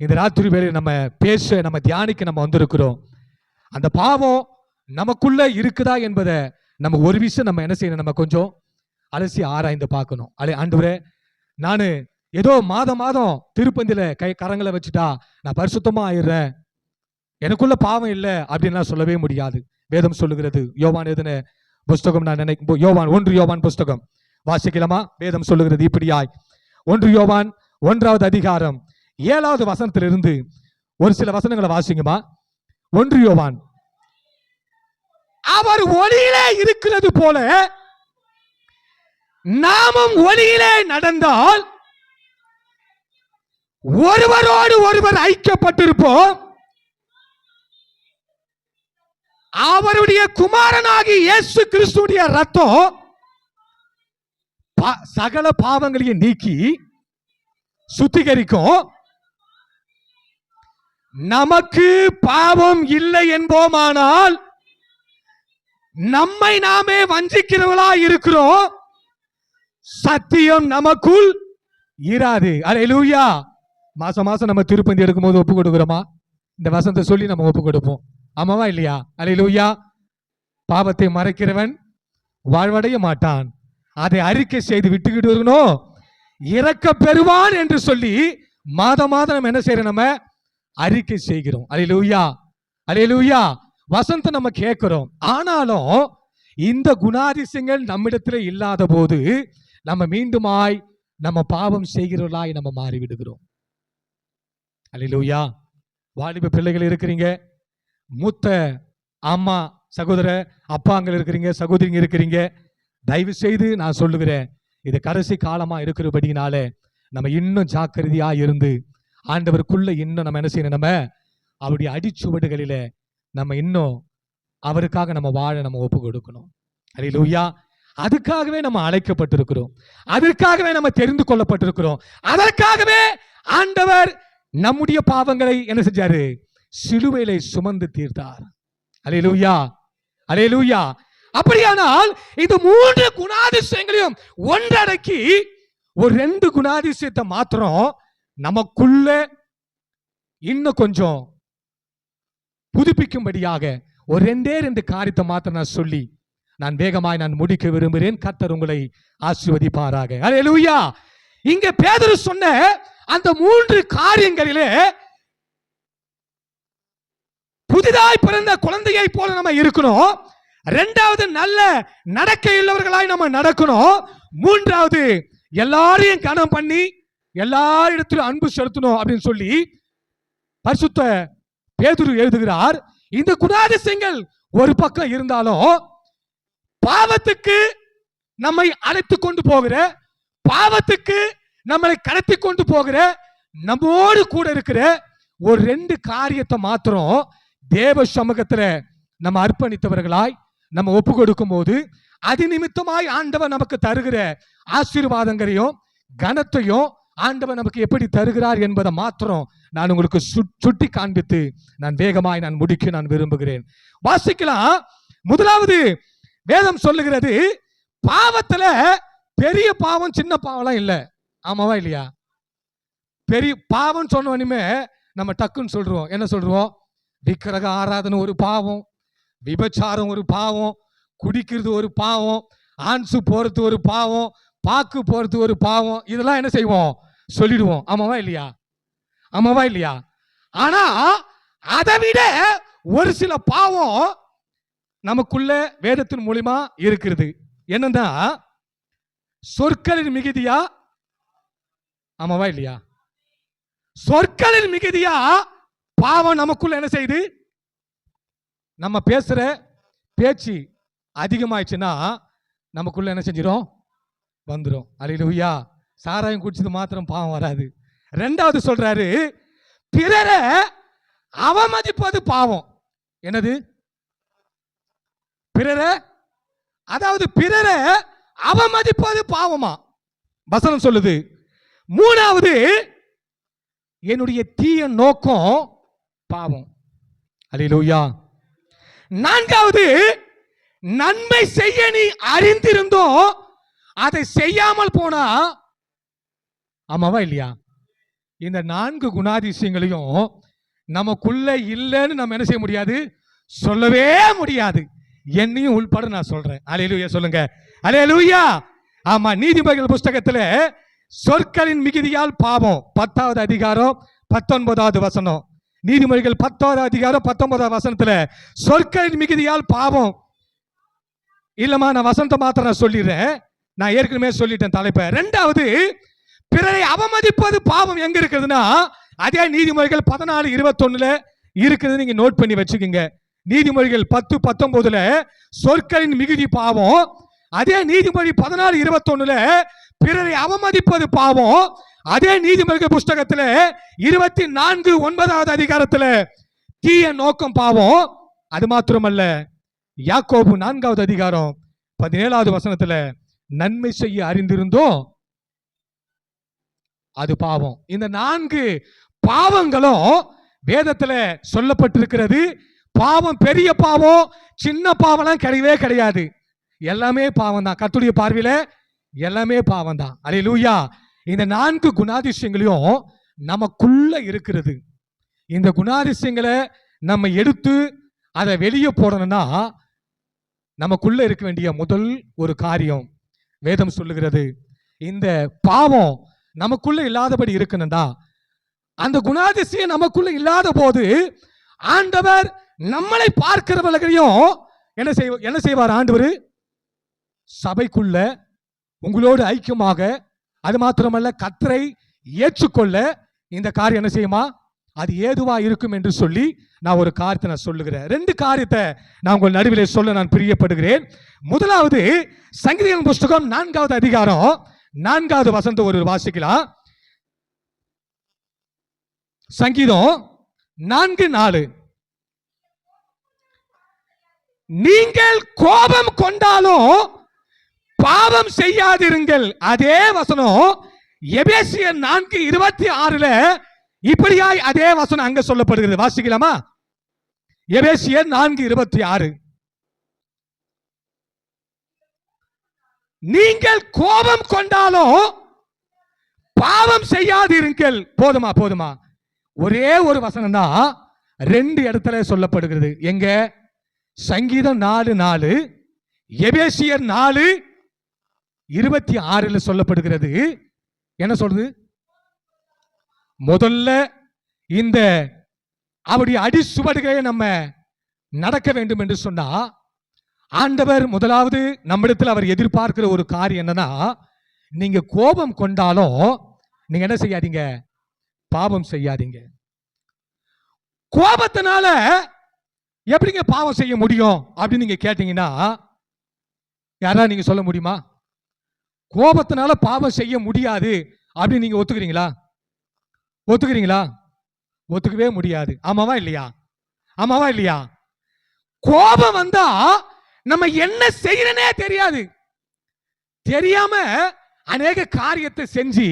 இந்த ராத்திரி வேளையில் நம்ம பேச, நம்ம தியானிக்க நம்ம வந்திருக்கிறோம். அந்த பாவம் நமக்குள்ள இருக்குதா என்பதை நம்ம ஒரு விஷயம் நம்ம என்ன செய்யணும், நம்ம கொஞ்சம் அலசி ஆராய்ந்து பார்க்கணும். ஆண்டவரே, நானு ஏதோ மாதம் திருப்பந்தியில கரங்களை வச்சுட்டா நான் பரிசுத்தமா ஆயிடுறேன், எனக்குள்ள பாவம் இல்லை அப்படின்னு சொல்லவே முடியாது. வேதம் சொல்லுகிறது, யோவான் எழுதின புஸ்தகம், நான் நினைக்கும் யோவான் 1 யோவான் புஸ்தகம் வாசிக்கலாமா? வேதம் சொல்லுகிறது இப்படியாய், 1 யோவான் 1வது அதிகாரம் 7வது வசனத்திலிருந்து ஒரு சில வசனங்களை வாசிங்கம்மா. 1 யோவான், அவர் ஒளியிலே இருக்கிறது போல நாமும் ஒளியிலே நடந்தால் ஒருவரோடு ஒருவர் ஐக்கியப்பட்டிருப்போம். அவருடைய குமாரனாகி இயேசு கிறிஸ்துடைய ரத்தம் சகல பாவங்களையும் நீக்கி சுத்திகரிக்கும். நமக்கு பாவம் இல்லை என்போமானால் நம்மை நாமே வஞ்சிக்கிறவளா இருக்கிறோம், சத்தியம் நமக்குள் இராது. அல்லேலூயா. மாசம் நம்ம திருப்பந்தி எடுக்கும் போது ஒப்பு கொடுக்கிறோமா? இந்த வசனத்தை சொல்லி நம்ம ஒப்பு கொடுப்போம், ஆமாவா இல்லையா? அல்லேலூயா. பாவத்தை மறைக்கிறவன் வாழ்வடைய மாட்டான், அதை அறிக்கை செய்து விட்டுக்கிட்டு இருக்கணும், இறக்க பெறுவான் என்று சொல்லி மாதம் நம்ம என்ன செய்யறோம், நம்ம அறிக்கை செய்கிறோம். அல்லேலூயா, அல்லேலூயா. வசனத்தை நம்ம கேட்கிறோம். ஆனாலும் இந்த குணாதிசயங்கள் நம்மிடத்தில் இல்லாத போது நம்ம மீண்டுமாய் நம்ம பாவம் செய்கிறவர்களாய் நம்ம மாறி விடுகிறோம். அல்லேலூயா. வாலிப பிள்ளைகள் இருக்கிறீங்க, மூத்த அம்மா சகோதர அப்பாங்கள் இருக்கிறீங்க, சகோதரிங்க இருக்கிறீங்க, தயவு செய்து நான் சொல்லுகிறேன், இது கடைசி காலமா இருக்கிறபடினால நம்ம இன்னும் ஜாக்கிரதையா இருந்து ஆண்டவருக்குள்ள இன்னும் நம்ம என்ன செய்யணும், நம்ம அவருடைய அடிச்சுவடுகளில நம்ம இன்னும் அவருக்காக நம்ம வாழ நம்ம ஒப்பு கொடுக்கணும். அல்லேலூயா. அதுக்காகவே நம்ம அழைக்கப்பட்டிருக்கிறோம், அதற்காகவே நம்ம தெரிந்து கொள்ளப்பட்டிருக்கிறோம், அதற்காகவே ஆண்டவர் நம்முடைய பாவங்களை என்ன செஞ்சாரு, சிலுவையில சுமந்து தீர்த்தார். அல்லேலூயா, அல்லேலூயா. அப்படியானால் இந்த 3 குணாதிசயங்களையும் ஒன்றடக்கி ஒரு 2 குணாதிசயத்தை மாத்திரம் நமக்குள்ள இன்னும் கொஞ்சம் புதுப்பிக்கும்படியாக ஒரு 2 காரியத்தை மாத்திரம் நான் சொல்லி நான் வேகமாய் நான் முடிக்க விரும்புகிறேன். கர்த்தர் உங்களை ஆசீர்வதிப்பாராக. அல்லேலூயா. இங்க பேதுரு சொன்ன அந்த 3 காரியங்களிலே புதிதாய் பிறந்த குழந்தையை போல நம்ம இருக்கணும், 2வது நல்ல நடக்கையுள்ளவர்களாய் நம்ம நடக்கணும், 3வது எல்லாரையும் கனம் பண்ணி எல்லாரிடத்திலும் அன்பு செலுத்தணும் அப்படின்னு சொல்லி பரிசுத்த பேதுரு எழுதுகிறார். இந்த குணாதிசயங்கள் ஒரு பக்கம் இருந்தாலும் பாவத்துக்கு நம்மை அழைத்து கொண்டு போகிற, பாவத்துக்கு நம்மளை கடத்தி கொண்டு போகிற, நம்மோடு கூட இருக்கிற ஒரு 2 காரியத்தை மாத்திரம் தேவ சமூகத்துல நம்ம அர்ப்பணித்தவர்களாய் நம்ம ஒப்பு கொடுக்கும் போது அது நிமித்தமாய் ஆண்டவர் நமக்கு தருகிற ஆசீர்வாதங்களையும் கனத்தையும் ஆண்டவர் நமக்கு எப்படி தருகிறார் என்பதை மாத்திரம் நான் உங்களுக்கு சுட்டி காண்பித்து நான் வேகமாய் நான் முடிக்க நான் விரும்புகிறேன். வாசிக்கலாம். முதலாவது வேதம் சொல்லுகிறது, பாவத்துல பெரிய பாவம் சின்ன பாவம்லாம் இல்லை, ஆமாவா இல்லையா? பெரிய பாவம் சொன்னவனுமே நம்ம டக்குன்னு சொல்றோம், என்ன சொல்றோம், விக்கிரக ஆராதனை ஒரு பாவம், விபச்சாரம் ஒரு பாவம், குடிக்கிறது ஒரு பாவம், ஆன்சு போறது ஒரு பாவம், பாக்கு போறது ஒரு பாவம், இதெல்லாம் என்ன செய்வோம், சொல்லிடுவோம், ஆமாவா இல்லையா? ஆமாவா இல்லையா? ஆனா அதை விட ஒரு சில பாவம் நமக்குள்ள வேதத்தின் மூலமா இருக்கிறது. என்னன்னா சொற்களின் மிகுதியா, ஆமாவா இல்லையா? சொற்களின் மிகுதியா பாவம் நமக்குள்ள என்ன செய்யுது, நம்ம பேசுற பேச்சு அதிகமாயிடுச்சுன்னா நமக்குள்ள என்ன செஞ்சிடும், வந்துடும். அல்லேலூயா. சாராயம் குடிச்சது மாத்திரம் பாவம் வராது. 2வது சொல்றாரு, பிறரை அவமதிப்பது பாவம். என்னது? பிறரை, அதாவது பிறரை அவமதிப்பது பாவமா வசனம் சொல்லுது. 3வது என்னுடைய தீய நோக்கம் பாவம். அல்லேலூயா. 4வது நன்மை செய்ய நீ அறிந்திருந்தோம் அதை செய்யாமல் போனா, ஆமாவா இல்லையா? இந்த 4 குணாதிசயங்களையும் நமக்குள்ள இல்லைன்னு நம்ம என்ன செய்ய முடியாது, சொல்லவே முடியாது. என்னையும் உள்பட நான் சொல்றேன். அல்லேலூயா சொல்லுங்க. அல்லேலூயா. ஆமா, நீதிமொழிகள் புஸ்தகத்துல சொற்களின் மிகுதியால் பாவம் 10வது அதிகாரம் 19வது வசனம். நீதிமொழிகள் 10வது அதிகாரம் 19வது வசனத்துல சொற்களின் மிகுதியால் பாவம். இல்லமா, நான் வசனத்தை மாத்திரம் நான் சொல்லிடுறேன். நான் ஏற்கனவே சொல்லிட்டேன் தலைப்பை. 2வது, பிறரை அவமதிப்பது பாவம் எங்க இருக்குதுன்னா அதே நீதிமொழிகள் 14:21 இருக்குது. நீங்க நோட் பண்ணி வச்சுக்கோங்க. நீதிமொழிகள் 10:19 சொற்களின் மிகுதி பாவம். அதே நீதிமொழி 14:21 பிறரை அவமதிப்பது பாவம். அதே நீதிமொழிகள் புஸ்தகத்துல 24:9வது அதிகாரத்துல தீய நோக்கம் பாவம். அது மாத்திரமல்ல, யாக்கோபு 4வது அதிகாரம் 17வது வசனத்துல நன்மை செய்ய அறிந்திருந்தோம் அது பாவம். இந்த 4 பாவங்களும் வேதத்துல சொல்லப்பட்டிருக்கிறது. பாவம் பெரிய பாவம் சின்ன பாவம்லாம் கிடையவே கிடையாது. எல்லாமே பாவம் தான். கர்த்தருடைய பார்வையில எல்லாமே பாவம் தான். அல்லேலூயா. இந்த 4 குணாதிசயங்களையும் நமக்குள்ள இருக்கிறது. இந்த குணாதிசயங்களை நம்ம எடுத்து அதை வெளியே போடணும்னா நமக்குள்ள இருக்க வேண்டிய முதல் ஒரு காரியம் வேதம் சொல்லுகிறது. இந்த பாவம் நமக்குள்ள இல்லாதபடி இருக்கணும்டா. அந்த குணாதிசயம் நமக்குள்ள இல்லாத போது ஆண்டவர் நம்மளை பார்க்கிறவர்களையும் என்ன செய்வார்? ஆண்டவர் சபைக்குள்ள உங்களோடு ஐக்கியமாக, அது மாத்திரமல்ல கர்த்தரை ஏற்றுக்கொள்ள இந்த காரியம் என்ன செய்யுமா, அது ஏதுவா இருக்கும் என்று சொல்லி நான் ஒரு காரியத்தை நான் சொல்லுகிறேன். 2 காரியத்தை நான் உங்கள் நடுவில் சொல்ல நான் பிரியப்படுகிறேன். முதலாவது, சங்கீதங்களின் புஸ்தகம் 4வது அதிகாரம் 4வது வசனத்தை ஒரு வாசிக்கலாம். சங்கீதம் 4:4. நீங்கள் கோபம் கொண்டாலும் பாவம் செய்யாதிருங்கள். அதே வசனம் எபேசியர் 4:26 இப்படியாய் அதே வசனம் அங்க சொல்லப்படுகிறது. வாசிக்கலாமா? எபேசியர் 4:26. நீங்கள் கோபம் கொண்டாலும் பாவம் செய்யாதிருங்கள். போதுமா? போதுமா? ஒரே ஒரு வசனம் தான் 2 இடத்துல சொல்லப்படுகிறது. எங்க? சங்கீதம் 4:4, எபேசியர் 4:26 சொல்லப்படுகிறது. என்ன சொல்றது? முதல்ல இந்த அவருடைய அடிசுவடுகளை நம்ம நடக்க வேண்டும் என்று சொன்னா ஆண்டவர் முதலாவது நம்மிடத்தில் அவர் எதிர்பார்க்கிற ஒரு காரியம் என்னன்னா, நீங்க கோபம் கொண்டாலும் நீங்க என்ன செய்யாதீங்க? பாவம் செய்யாதீங்க. கோபத்தினால எப்படிங்க பாவம் செய்ய முடியும் அப்படின்னு நீங்க கேட்டீங்கன்னா யாரா நீங்க சொல்ல முடியுமா? கோபத்தினால பாவம் செய்ய முடியாது அப்படின்னு நீங்க ஒத்துக்கிறீங்களா? ஒத்துக்கிறீங்களா? ஒத்துக்கவே முடியாது. ஆமாவா இல்லையா? ஆமாவா இல்லையா? கோபம் வந்தா நம்ம என்ன செய்யறனே தெரியாது. தெரியாம அநேக காரியத்தை செஞ்சு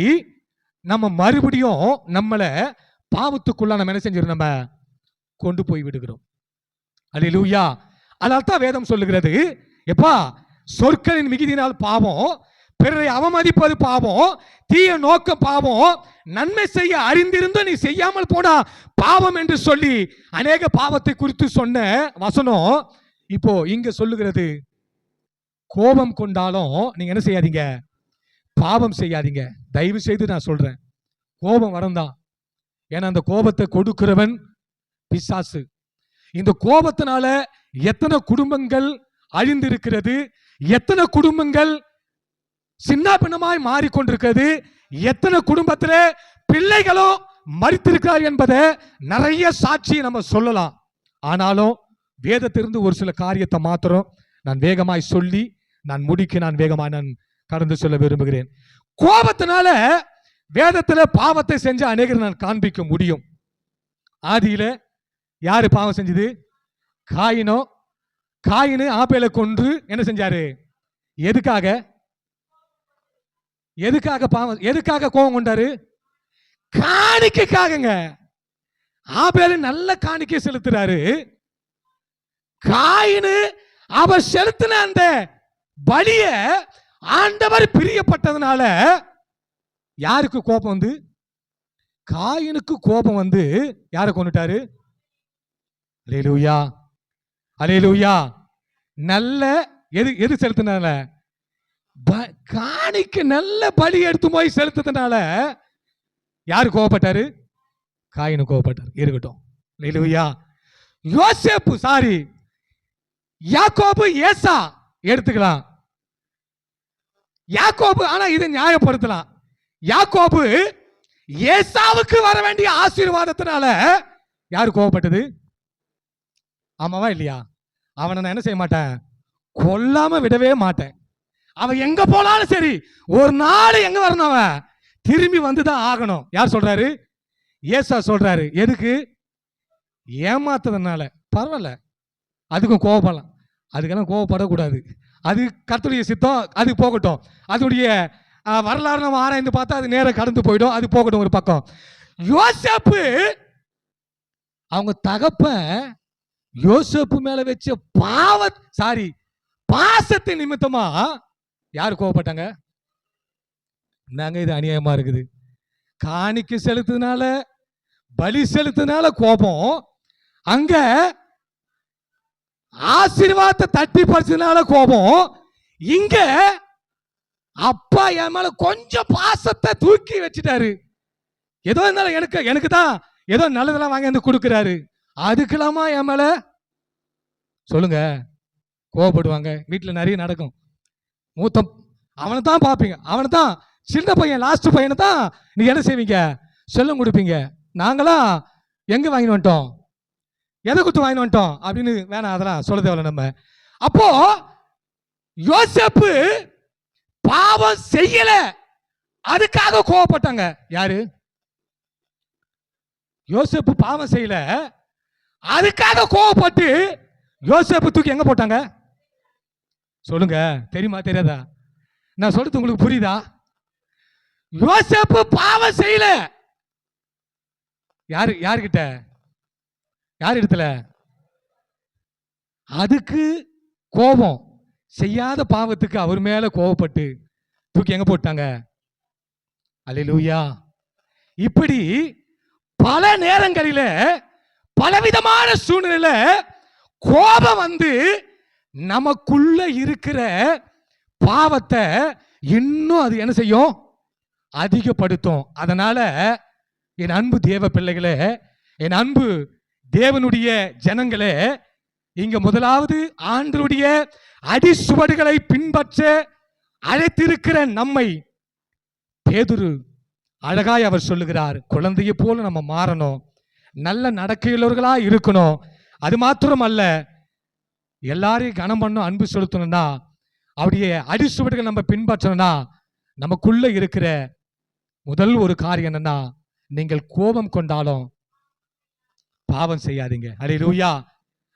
நம்ம மறுபடியும் நம்மள பாவத்துக்குள்ள நம்ம என்ன செஞ்சிடும்? நம்ம கொண்டு போய் விடுகிறோம். அல்லேலூயா. அதனால்தான் வேதம் சொல்லுகிறது, எப்பா சொற்களின் மிகுதியினால் பாவம், பிறரை அவமதிப்பது பாவம், தீய நோக்க பாவம், நன்மை செய்ய அறிந்திருந்து நீ செய்யாமல் போனா பாவம் என்று சொல்லி அநேக பாவத்தை குறித்து சொன்ன வசனம் இப்போ இங்க சொல்லுகிறது. கோபம் கொண்டாலும் நீங்க என்ன செய்யாதீங்க? பாவம் செய்யாதீங்க. தயவு செய்து நான் சொல்றேன், கோபம் வரந்தான். ஏன்னா அந்த கோபத்தை கொடுக்கிறவன் பிசாசு. இந்த கோபத்தினால எத்தனை குடும்பங்கள் அழிந்திருக்கிறது, எத்தனை குடும்பங்கள் சின்ன பின்னமாய் மாறிக்கொண்டிருக்கிறது, எத்தனை குடும்பத்தில் பிள்ளைகளும் மரித்திருக்கிறார் என்பதை நிறைய சாட்சி நம்ம சொல்லலாம். ஆனாலும் வேதத்திலிருந்து ஒரு சில காரியத்தை மாத்திரம் நான் வேகமாய் சொல்லி நான் முடிக்க நான் வேகமாய் நான் கடந்து சொல்ல விரும்புகிறேன். கோபத்தினால வேதத்துல பாவத்தை செஞ்ச அநேகர் நான் காண்பிக்க முடியும். ஆதியில யாரு பாவம் செஞ்சது? காயினோ. காயினு ஆபேலை கொன்று என்ன செஞ்சாரு? எதுக்காக? எதுக்காக பாவம், எதுக்காக கோபம் கொண்டாரு? காணிக்கைக்காகங்க. ஆபேலு நல்ல காணிக்கை செலுத்துறாரு. காயினு அவர் செலுத்தின அந்த பலிய ஆண்டவர் பிரியப்பட்டதுனால யாருக்கு கோபம் வந்து? காயினுக்கு கோபம் வந்து யாரை கொண்டுட்டாரு? அல்லேலூயா, அல்லேலூயா. நல்ல எது செலுத்தினால? காணிக்கு நல்ல பலி எடுத்து போய் செலுத்ததுனால யாரு கோபப்பட்டாரு? காயினு கோபப்பட்டாரு. இருக்கட்டும். அல்லேலூயா. யோசேப்பு சாரி யாக்கோபு ஏசா எடுத்துக்கலாம். யாக்கோபு ஆனா இதை நியாயப்படுத்தலாம். யாக்கோபு ஏசாவுக்கு வர வேண்டிய ஆசீர்வாதத்தினால யாரு கோபப்பட்டது? ஆமாவா இல்லையா? அவனை நான் என்ன செய்ய மாட்டேன், கொல்லாம விடவே மாட்டேன். அவன் எங்க போனாலும் சரி, ஒரு நாள் எங்க வரணும், அவன் திரும்பி வந்துதான் ஆகணும். யார் சொல்றாரு? ஏசா சொல்றாரு. எதுக்கு? ஏமாத்ததுனால. பரவாயில்ல, அதுக்கும் கோபப்படலாம். அதுக்கெல்லாம் கோபப்படக்கூடாது. அது கர்த்தருடைய சித்தம், அது போகட்டும். அதனுடைய வரலாறு நம்ம ஆராய்ந்து பார்த்தா அது நேரம் கடந்து போயிடும். அது போகட்டும் ஒரு பக்கம். யோசேப்பு அவங்க தகப்பன் யோசேப்பு மேல வச்ச பாசத்தின் நிமித்தமா யாரு கோவப்பட்டாங்க? நாங்க இது அநியாயமா இருக்குது. காணிக்கு செலுத்தினால, பலி செலுத்தினால கோபம், அங்க ஆசீர்வாதத்தை தட்டி பறிச்சதுனால கோபம், இங்க அப்பா என் மேல கொஞ்சம் பாசத்தை தூக்கி வச்சுட்டாரு. ஏதோ இருந்தாலும் எனக்கு தான் ஏதோ நல்லதெல்லாம் வாங்கி வந்து கொடுக்கிறாரு. அதுக்கெல்லாமா என் மேல சொல்லுங்க கோவப்படுவாங்க. வீட்டில் நிறைய நடக்கும். மூத்த அவனை தான் பார்ப்பீங்க, அவனை தான் சின்ன பையன், லாஸ்ட் பையனை தான் நீங்க என்ன செய்வீங்க? செல்லம் கொடுப்பீங்க. நாங்களாம் எங்க வாங்கிட்டு வந்துட்டோம், எதை கொடுத்து வாங்கிட்டு வந்துட்டோம் அப்படின்னு வேணாம், அதெல்லாம் சொல்ல தேவையில்ல நம்ம. அப்போ யோசேப்பு பாவம் செய்யல, அதுக்காக கோவப்பட்டாங்க. யாரு? யோசேப்பு பாவம் செய்யல, அதுக்காக கோவப்பட்டு யோசேப்பு தூக்கி எங்க போட்டாங்க? சொல்லுங்க, தெரியுமா தெரியாதா? நான் சொல்றது உங்களுக்கு புரியுதா? யோசேப்பு பாவம் செய்யல. யாருகிட்ட? யார் இடத்துல? அதுக்கு கோபம், செய்யாத பாவத்துக்கு அவர் மேல கோபப்பட்டு தூக்கி எங்க போட்டாங்க? அல்லேலூயா. இப்படி பல நேரங்களில பலவிதமான சூழ்நிலையில கோபம் வந்து நமக்குள்ள இருக்கிற பாவத்தை இன்னும் அது என்ன செய்யும்? அதிகப்படுத்தும். அதனால என் அன்பு தேவ பிள்ளைகளே, என் அன்பு தேவனுடைய ஜனங்களே, இங்க முதலாவது ஆண்டவருடைய அடிசுவடுகளை பின்பற்ற அழைத்திருக்கிற நம்மை பேதுரு அழகாய் அவர் சொல்லுகிறார். குழந்தையை போல நம்ம மாறணும், நல்ல நடக்கையுள்ளவர்களா இருக்கணும். அது மாத்திரம் அல்ல, எல்லாரையும் கனம் பண்ணும், அன்பு செலுத்தணும்னா, அவருடைய அடிசுவடுகள் நம்ம பின்பற்றணும்னா, நமக்குள்ள இருக்கிற முதல் ஒரு காரியம் என்னன்னா, நீங்கள் கோபம் கொண்டாலும் பாவம் செய்யாதீங்க. அல்லேலூயா,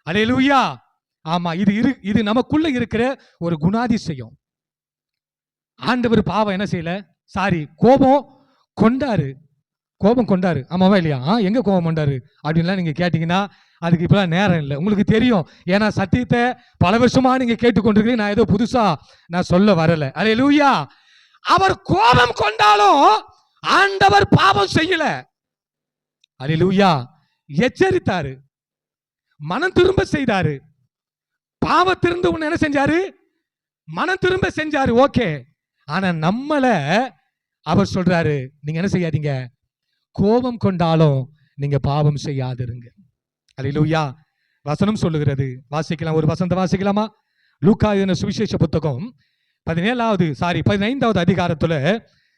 அல்லேலூயா. ஆமா, இது நமக்குள்ள இருக்கிற ஒரு குணாதிசயம். ஆண்டவர் பாவம் என்ன செய்யல, கோபம் கொண்டாரு. ஆமாவா இல்லையா? எங்க கோபம் கொண்டாரு அப்படின்லாம் நீங்க கேட்டீங்கன்னா அதுக்கு இப்பெல்லாம் நேரம் இல்லை. உங்களுக்கு தெரியும், ஏன்னா சத்தியத்தை பல வருஷமா நீங்க கேட்டுக்கொண்டிருக்கீங்க. நான் ஏதோ புதுசா நான் சொல்ல வரல. அல்லேலூயா. அவர் கோபம் கொண்டாலும் ஆண்டவர் பாவம் செய்யல. அல்லேலூயா. எச்சரித்தாரு, மனம் திரும்ப செய்தாரு. பாவத்திலிருந்து ஒண்ணு என்ன செஞ்சாரு? மனம் திரும்ப செஞ்சாரு. ஓகே. ஆனா நம்மள அவர் சொல்றாரு, நீங்க என்ன செய்யாதீங்க, கோபம் கொண்டாலும் நீங்க பாவம் செய்யாதிருங்க. அல்லேலூயா. வசனம் சொல்லுகிறது. வாசிக்கலாம், ஒரு வசனத்தை வாசிக்கலாமா? லூக்கா எழுதின சுவிசேஷ புத்தகம் 15வது அதிகாரத்துல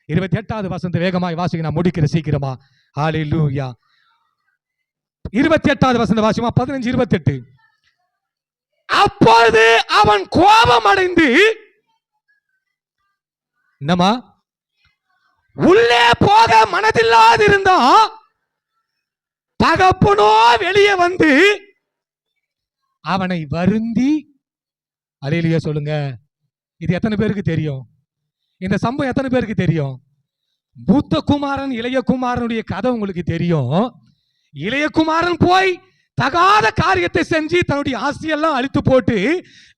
28வது வசனத்தை வேகமாய் வாசிக்க, நான் முடிக்கிற சீக்கிரமா. அல்லேலூயா. 28வது வசனத்தை வாசிமா. 15:28. அப்பொழுது அவன் கோபம் அடைந்து என்னமா உள்ளே போக மனதில்லாதிருந்தான். தகப்பனோ வெளியே வந்து அவனை வருந்தி. அல்லேலூயா சொல்லுங்க. இது எத்தனை பேருக்கு தெரியும்? இந்த சம்பவம் எத்தனை பேருக்கு தெரியும்? மூத்த குமாரன் இளைய குமாரனுடைய கதை உங்களுக்கு தெரியும். இளைய குமாரன் போய் தகாத காரியத்தை செஞ்சு தன்னுடைய ஆசையெல்லாம் அழித்து போட்டு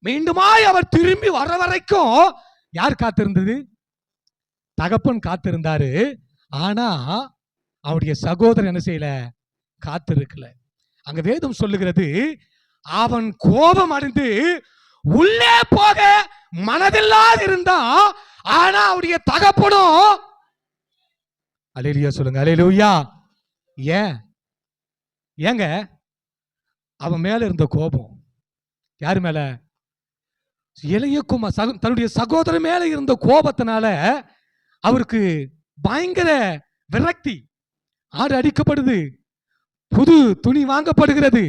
மீண்டுமாய் அவர் திரும்பி வர வரைக்கும் யார் காத்திருந்தது? தகப்பன் காத்திருந்தாரு. ஆனா அவனுடைய சகோதரன் என்ன செய்யல, காத்திருக்கல. அங்க வேதம் சொல்லுகிறது, அவன் கோபம் அடைந்து உள்ளே போக மனதில்லாது இருந்தா. ஆனா அவருடைய தகப்பனும், அல்லேலூயா சொல்லுங்க, அல்லேலூயா. ஏங்க அவன் மேல இருந்த கோபம் யாரு மேல? இளையகுமார் தன்னுடைய சகோதரன் மேல இருந்த கோபத்தினால அவருக்கு பயங்கர விரக்தி. ஆடு அடிக்கப்படுது, புது துணி வாங்கப்படுகிறது,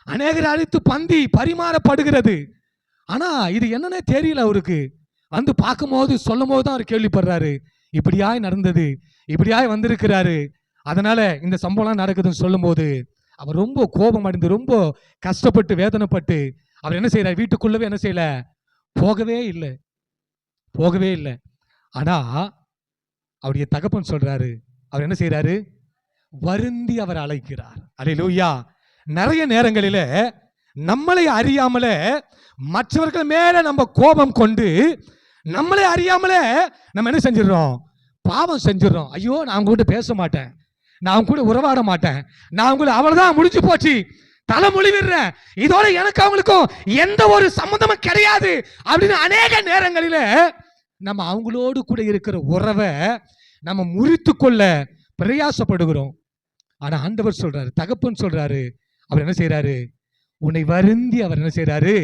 அநேகர் அழைத்து பந்தி பரிமாறப்படுகிறது. ஆனா இது என்னன்னே தெரியல அவருக்கு. வந்து பார்க்கும்போது சொல்லும் போது தான் அவர் கேள்விப்படுறாரு, இப்படியாய் நடந்தது, இப்படியாய் வந்திருக்கிறாரு. அதனால இந்த சம்பவம் நடக்குதுன்னு சொல்லும் போது அவர் ரொம்ப கோபம் அடைந்து ரொம்ப கஷ்டப்பட்டு வேதனைப்பட்டு அவர் என்ன செய்யறாரு, வீட்டுக்குள்ளவே என்ன செய்யல, போகவே இல்லை. ஆனா அவருடைய தகப்பன் சொல்றாரு, அவர் என்ன செய்யறாரு, வருந்தி அவர் அழைக்கிறார். அல்லேலூயா. நிறைய நேரங்களில நம்மளை அறியாமலே மற்றவர்கள் மேல நம்ம கோபம் கொண்டு நம்மளே அறியாமலே நம்ம என்ன செஞ்சிடறோம், பாவம் செஞ்சிடறோம். ஐயோ நான் அவங்க கூட பேச மாட்டேன், நான் அவங்க கூட உறவாட மாட்டேன், நான் அவங்கள அவ்வளவுதான் முடிஞ்சு போச்சு, தலைமொழி விடுறேன், இதோட எனக்கு அவங்களுக்கும் எந்த ஒரு சம்பந்தமும் கிடையாது அப்படின்னு அநேக நேரங்களில நம்ம அவங்களோடு கூட இருக்கிற உறவை நம்ம முறித்து கொள்ள பிரயாசப்படுகிறோம். ஆனா ஆண்டவர் சொல்றாரு, தகப்பன் சொல்றாரு, அவர் என்ன செய்யறாரு, உன்னை வருந்தி அவர் என்ன செய்யறாரு,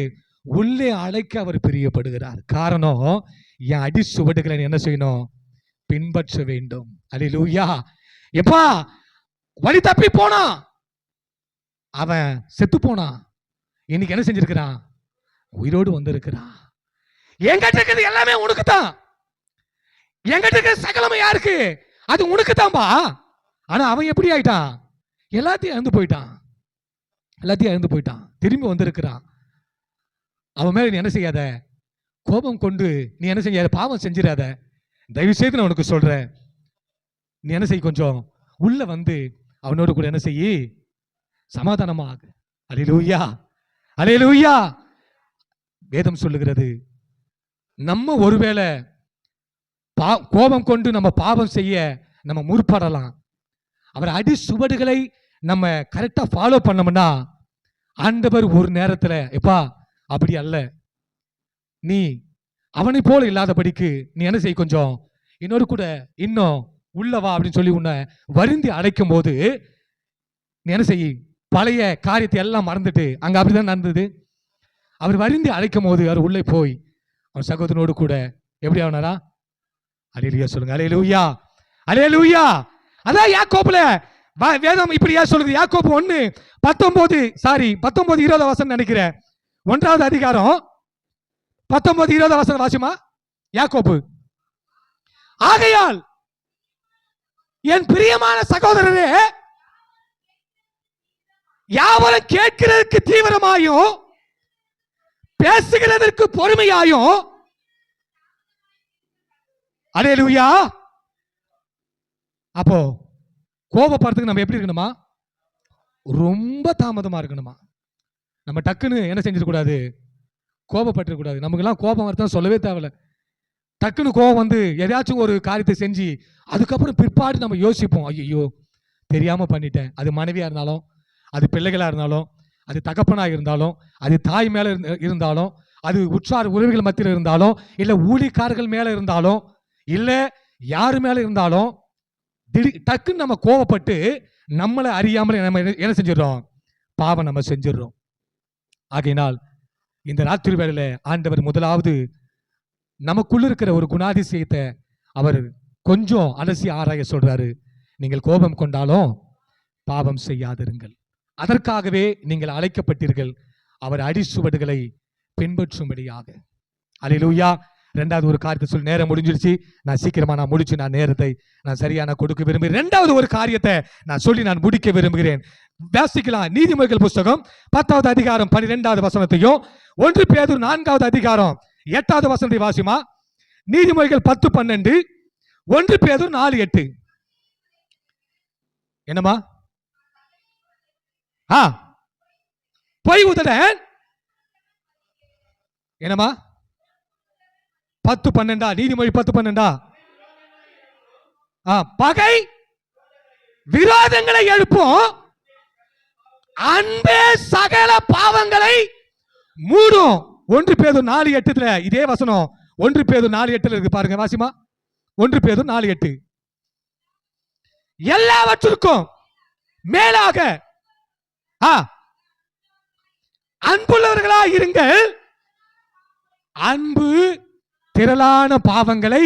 உள்ளே அழைக்க அவர் பிரியப்படுகிறார். காரணம், என் அடி சுவடுகளை என்ன செய்யணும், பின்பற்ற வேண்டும். அல்லேலூயா. எப்பா வழி தப்பி போனா, அவன் செத்து போனான், இன்னைக்கு என்ன செஞ்சிருக்கிறான், உயிரோடு வந்திருக்கிறான். என்கிட்ட இருக்கிறது எல்லாமே உனக்கு தான், என்கிட்ட இருக்கிற சகலமே யாருக்கு, அது உனக்கு தான்பா. ஆனா அவன் எப்படி ஆயிட்டான், எல்லாத்தையும் இழந்து போயிட்டான், திரும்பி வந்திருக்கிறான். அவன் மேல நீ என்ன செய்யாத, கோபம் கொண்டு நீ என்ன செய்யாத, பாவம் செஞ்சிடாத. தயவு செய்து நான் உனக்கு சொல்றேன், நீ என்ன செய்ய, கொஞ்சம் உள்ள வந்து அவனோடு கூட என்ன செய்ய, சமாதானமாக. அல்லேலூயா, அல்லேலூயா. வேதம் சொல்லுகிறது, நம்ம ஒருவேளை கோபம் கொண்டு நம்ம பாவம் செய்ய நம்ம முற்படலாம். அவர் அடி சுவடுகளை நம்ம கரெக்டா ஃபாலோ பண்ணோம்னா ஆண்டவர் ஒரு நேரத்துல, எப்பா அப்படி அல்ல, நீ அவனை போல இல்லாதபடிக்கு நீ என்ன செய்ய, கொஞ்சம் இன்னொரு கூட இன்னும் உள்ளவா அப்படின்னு சொல்லி உன்னை வருந்தி அழைக்கும் போது நீ என்ன செய்ய, பழைய காரியத்தை எல்லாம் மறந்துட்டு, அங்க அப்படிதான் நடந்தது. அவர் வருந்தி அழைக்கும் போது அவர் உள்ளே போய் அவன் சகோதரனோடு கூட எப்படி ஆனாரா. அல்லேலூயா சொல்லுங்க, அல்லேலூயா, அல்லேலூயா. அதான் யாக்கோபுல வேதம் இப்படியா சொல்லுது. யாக்கோபு 1:19 நினைக்கிறேன், 1வது அதிகாரம் 19-20 வாசிமா. யாக்கோபு, ஆகையால் என் பிரியமான சகோதரரே, யாவரும் கேட்கிறதற்கு தீவிரமாயும் பேசுகிறதற்கு பொறுமையாயும். அல்லேலூயா. அப்போ கோபப்படுறதுக்கு நம்ம எப்படி இருக்கணுமா, ரொம்ப தாமதமா இருக்கணுமா. நம்ம டக்குன்னு என்ன செஞ்சிடக்கூடாது, கோபப்பட்டுக்கூடாது. நமக்கெல்லாம் கோபம் வரதான் சொல்லவே தேவையில்ல. டக்குன்னு கோபம் வந்து எதையாச்சும் ஒரு காரியத்தை செஞ்சு அதுக்கப்புறம் பிற்பாடு நம்ம யோசிப்போம், ஐயோ தெரியாம பண்ணிட்டேன். அது மனைவியா இருந்தாலும், அது பிள்ளைகளா இருந்தாலும், அது தகப்பனா இருந்தாலும், அது தாய் மேல இருந்தாலும், அது உற்றார் உறவுகள் மத்தியில் இருந்தாலும், இல்ல ஊழியக்காரர்கள் மேல இருந்தாலும், இல்ல யாரு மேல இருந்தாலும், டக்குன்னு நம்ம கோபப்பட்டு நம்மளை அறியாமல் நம்ம என்ன செஞ்சிடறோம், பாவம் நம்ம செஞ்சிடறோம். ஆகையினால் இந்த ராத்திரி வேளையில ஆண்டவர் முதலாவது நமக்குள்ள இருக்கிற ஒரு குணாதிசயத்தை அவர் கொஞ்சம் அலசி ஆராய சொல்றாரு. நீங்கள் கோபம் கொண்டாலும் பாவம் செய்யாதிருங்கள், அதற்காகவே நீங்கள் அழைக்கப்பட்டீர்கள், அவர் அடிசுவடுகளை பின்பற்றும்படியாக. அல்லேலூயா. 2வது ஒரு காரியத்தை சொல்லி நேரம் முடிஞ்சிருச்சு, நான் சீக்கிரமா முடிச்சு நேரத்தை சரியான கொடுக்க விரும்புகிறேன். 2வது ஒரு காரியத்தை நான் சொல்லி முடிக்க விரும்புகிறேன். வாசிக்கலாம், நீதிமொழிகள் புஸ்தகம் 10வது அதிகாரம் 12வது வசனத்தையும் 1 பேதுரு 4வது அதிகாரம் 8வது வசனத்தை வாசிமா. நீதிமொழிகள் 10:12, 1 பேதுரு 4:8. என்னமா, பொய் உதடன் என்னமா 10:12, நீதிமொழி 10:12. பகை விரோதங்களை எழுப்பும், அன்பே சகல பாவங்களை மூடும். 1 பேதுரு 4:8 இதே வசனம் 1 பேதுரு 4:8 இருக்கு பாருங்க, வாசிமா. 1 பேதுரு 4:8. எல்லாவற்றிற்கும் மேலாக அன்புள்ளவர்களாக இருங்கள், அன்பு திரளான பாவங்களை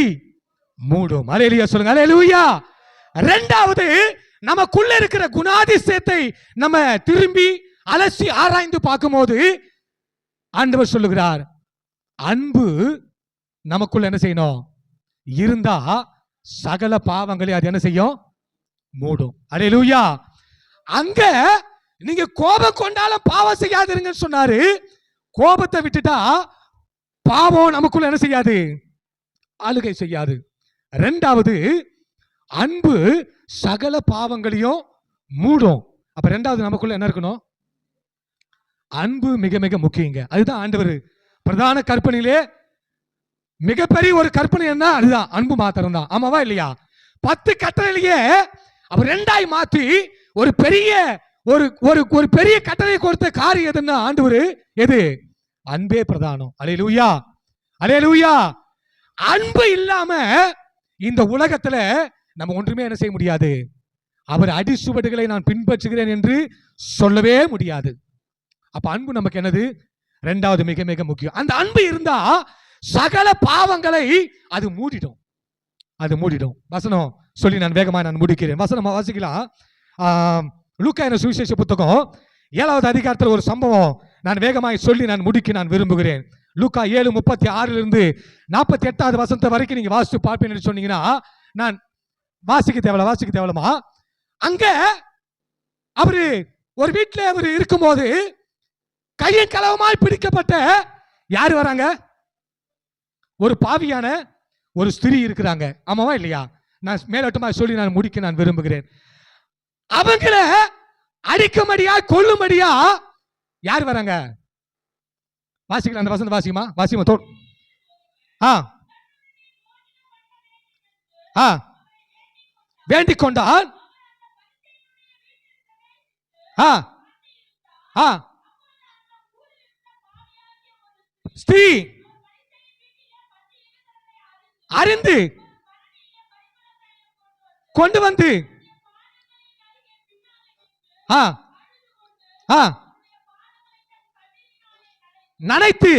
மூடும். அல்லேலூயா சொல்லுங்க, அல்லேலூயா. இரண்டாவது, நமக்குள்ள இருக்கிற குணாதிசயத்தை நம்ம திரும்பி அலசி ஆராய்ந்து பார்க்கும்போது ஆண்டவர் சொல்லுகிறார், அன்பு நமக்குள்ள என்ன செய்யணும் இருந்தா சகல பாவங்களை அது என்ன செய்யும், மூடும். அல்லேலூயா. அங்க நீங்க கோபம் கொண்டாலும் பாவம் செய்யாதீங்கன்னு சொன்னாரு. கோபத்தை விட்டுட்டா பாவம் நமக்குள்ள என்ன செய்யாது, ஆளுகை செய்யாது. இரண்டாவது, அன்பு சகல பாவங்களையும் மூடும். அப்ப இரண்டாவது நமக்குள்ள என்ன இருக்கணும், அன்பு மிக மிக முக்கியங்க. அதுதான் ஆண்டவர் பிரதான கற்பனையிலே மிகப்பெரிய ஒரு கற்பனை என்ன, அதுதான் அன்பு மாத்திரம் தான். ஆமாவா இல்லையா? 10 கட்டளையிலேயே அவர் 2ஆய் மாத்தி ஒரு பெரிய ஒரு பெரிய கட்டளை கொடுத்த காரியம் எதுன்னா ஆண்டவர் எது, அன்பே பிரதானம். அல்லேலூயா, அல்லேலூயா. அன்பு இல்லாம இந்த உலகத்துல நம்ம ஒன்றுமே என்ன செய்ய முடியாது. அவர் அடிசுவடுகளை நான் பின்பற்றுகிறேன் என்று சொல்லவே முடியாது. அப்ப அன்பு நமக்கு என்னது, இரண்டாவது மிக மிக முக்கியம். அந்த அன்பு இருந்தா சகல பாவங்களை அது மூடிடும், அது மூடிடும். வசனம் சொல்லி நான் வேகமாக நான் முடிக்கிறேன். வசனம் வாசிக்கலாம். லூக்கா என்ற சுவிசேஷ புத்தகம் 7வது அதிகாரத்தில் ஒரு சம்பவம் நான் வேகமாக சொல்லி நான் முடிக்க நான் விரும்புகிறேன். லூக்கா 7:36 48வது வசனத்தை வரைக்கும் நீங்க வாசித்து பார்ப்பேன்னு சொன்னீங்கன்னா நான் வாசிக்க தேவலமா. அங்க அவரு ஒரு வீட்டில் அவர் இருக்கும்போது கையின் களவுமாய் பிடிக்கப்பட்ட யாரு வராங்க, ஒரு பாவியான ஒரு ஸ்திரீ இருக்கிறாங்க. ஆமாவா இல்லையா? நான் மேலோட்டமா சொல்லி நான் முடிக்க நான் விரும்புகிறேன். அவங்கள அடிக்கும்படியா கொல்லும்படியா யார் வராங்க, வாசிக்கலாம். அந்த வசந்த வாசிமா தோல். வேண்டிக் கொண்டால் ஸ்திரீ அறிந்து கொண்டு வந்து நனைத்து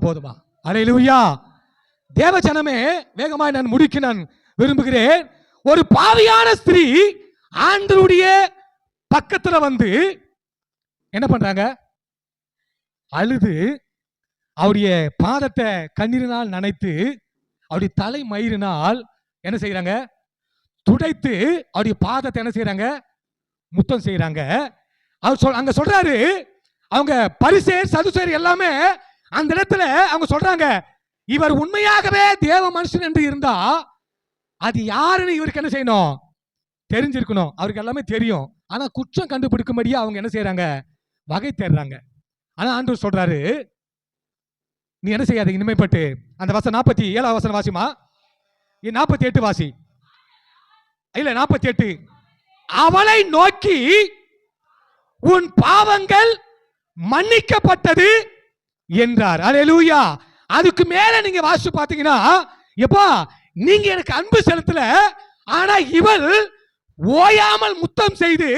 போதுமா. அல்லேலூயா. தேவ ஜனமே, வேகமாய் நான் முடிக்க நான் விரும்புகிறேன். ஒரு பாவியான ஸ்திரீ ஆண்டவருடைய பக்கத்துல வந்து என்ன பண்றாங்க, அழுது அவருடைய பாதத்தை கண்ணீரினால் நனைத்து அவருடைய தலை மயிரினால் என்ன செய்யறாங்க, துடைத்து அவருடைய பாதத்தை என்ன செய்யறாங்க, முத்தம் செய்யறாங்க. அவர் அங்க சொல்றாரு, அவங்க பரிசேயர் சதுசேயர் எல்லாமே அந்த இடத்துல அவங்க சொல்றாங்க, இவர் உண்மையாகவே தேவ மனுஷன் என்று இருந்தா அது யாருன்னு இவருக்கு என்ன செய்யணும், தெரிஞ்சிருக்கணும். அவருக்கு எல்லாமே தெரியும். ஆனா குற்றம் கண்டுபிடிக்கும்படியா அவங்க என்ன செய்யறாங்க, வகை தேடுறாங்க. ஆனா ஆண்டவர் சொல்றாரு, நீ என்ன செய்யாத இனிமைப்பட்டு. அந்த வசனம் 47வது வசனம் வாசிமா. 48 வாசி. இல்ல 48. அவளை நோக்கி உன் பாவங்கள் மன்னிக்கப்பட்டது என்றார். அல்லேலூயா. அதுக்கு மேல நீங்க வாசிச்சு பாத்தீங்கன்னா, எப்பா நீங்க எனக்கு அன்பு செலுத்தல, ஆனா இவள் ஓயாமல் முத்தம் செய்து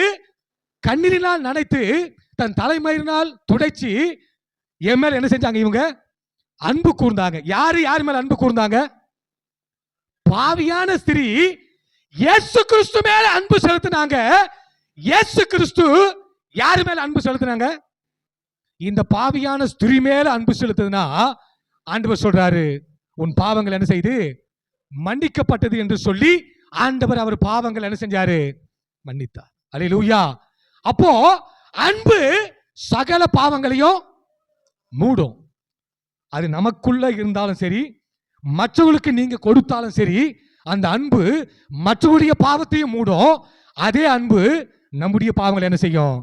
கண்ணீரினால் நனைத்து தன் தலைமயிரினால் துடைச்சி என் மேல என்ன செஞ்சாங்க, இவங்க அன்பு கூர்ந்தாங்க. யார் மேல அன்பு கூர்ந்தாங்க, பாவியான ஸ்திரீ இயேசு கிறிஸ்து மேல அன்பு செலுத்தினாங்க. இயேசு கிறிஸ்து யாரு மேல அன்பு செலுத்தினாங்க, இந்த பாவியான ஸ்திரீ மேல அன்பு செலுத்துதுன்னா ஆண்டவர் சொல்றாரு, உன் பாவங்கள் என்ன செய்து மன்னிக்கப்பட்டது என்று சொல்லி ஆண்டவர் அவர் பாவங்கள் என்ன செஞ்சாரு, மன்னித்தார். அல்லேலூயா. அப்போ அன்பு சகல பாவங்களையும் மூடும். அது நமக்குள்ள இருந்தாலும் சரி, மற்றவர்களுக்கு நீங்க கொடுத்தாலும் சரி, அந்த அன்பு மற்றவருடைய பாவத்தையும் மூடும். அதே அன்பு நம்முடைய பாவங்களை என்ன செய்யும்?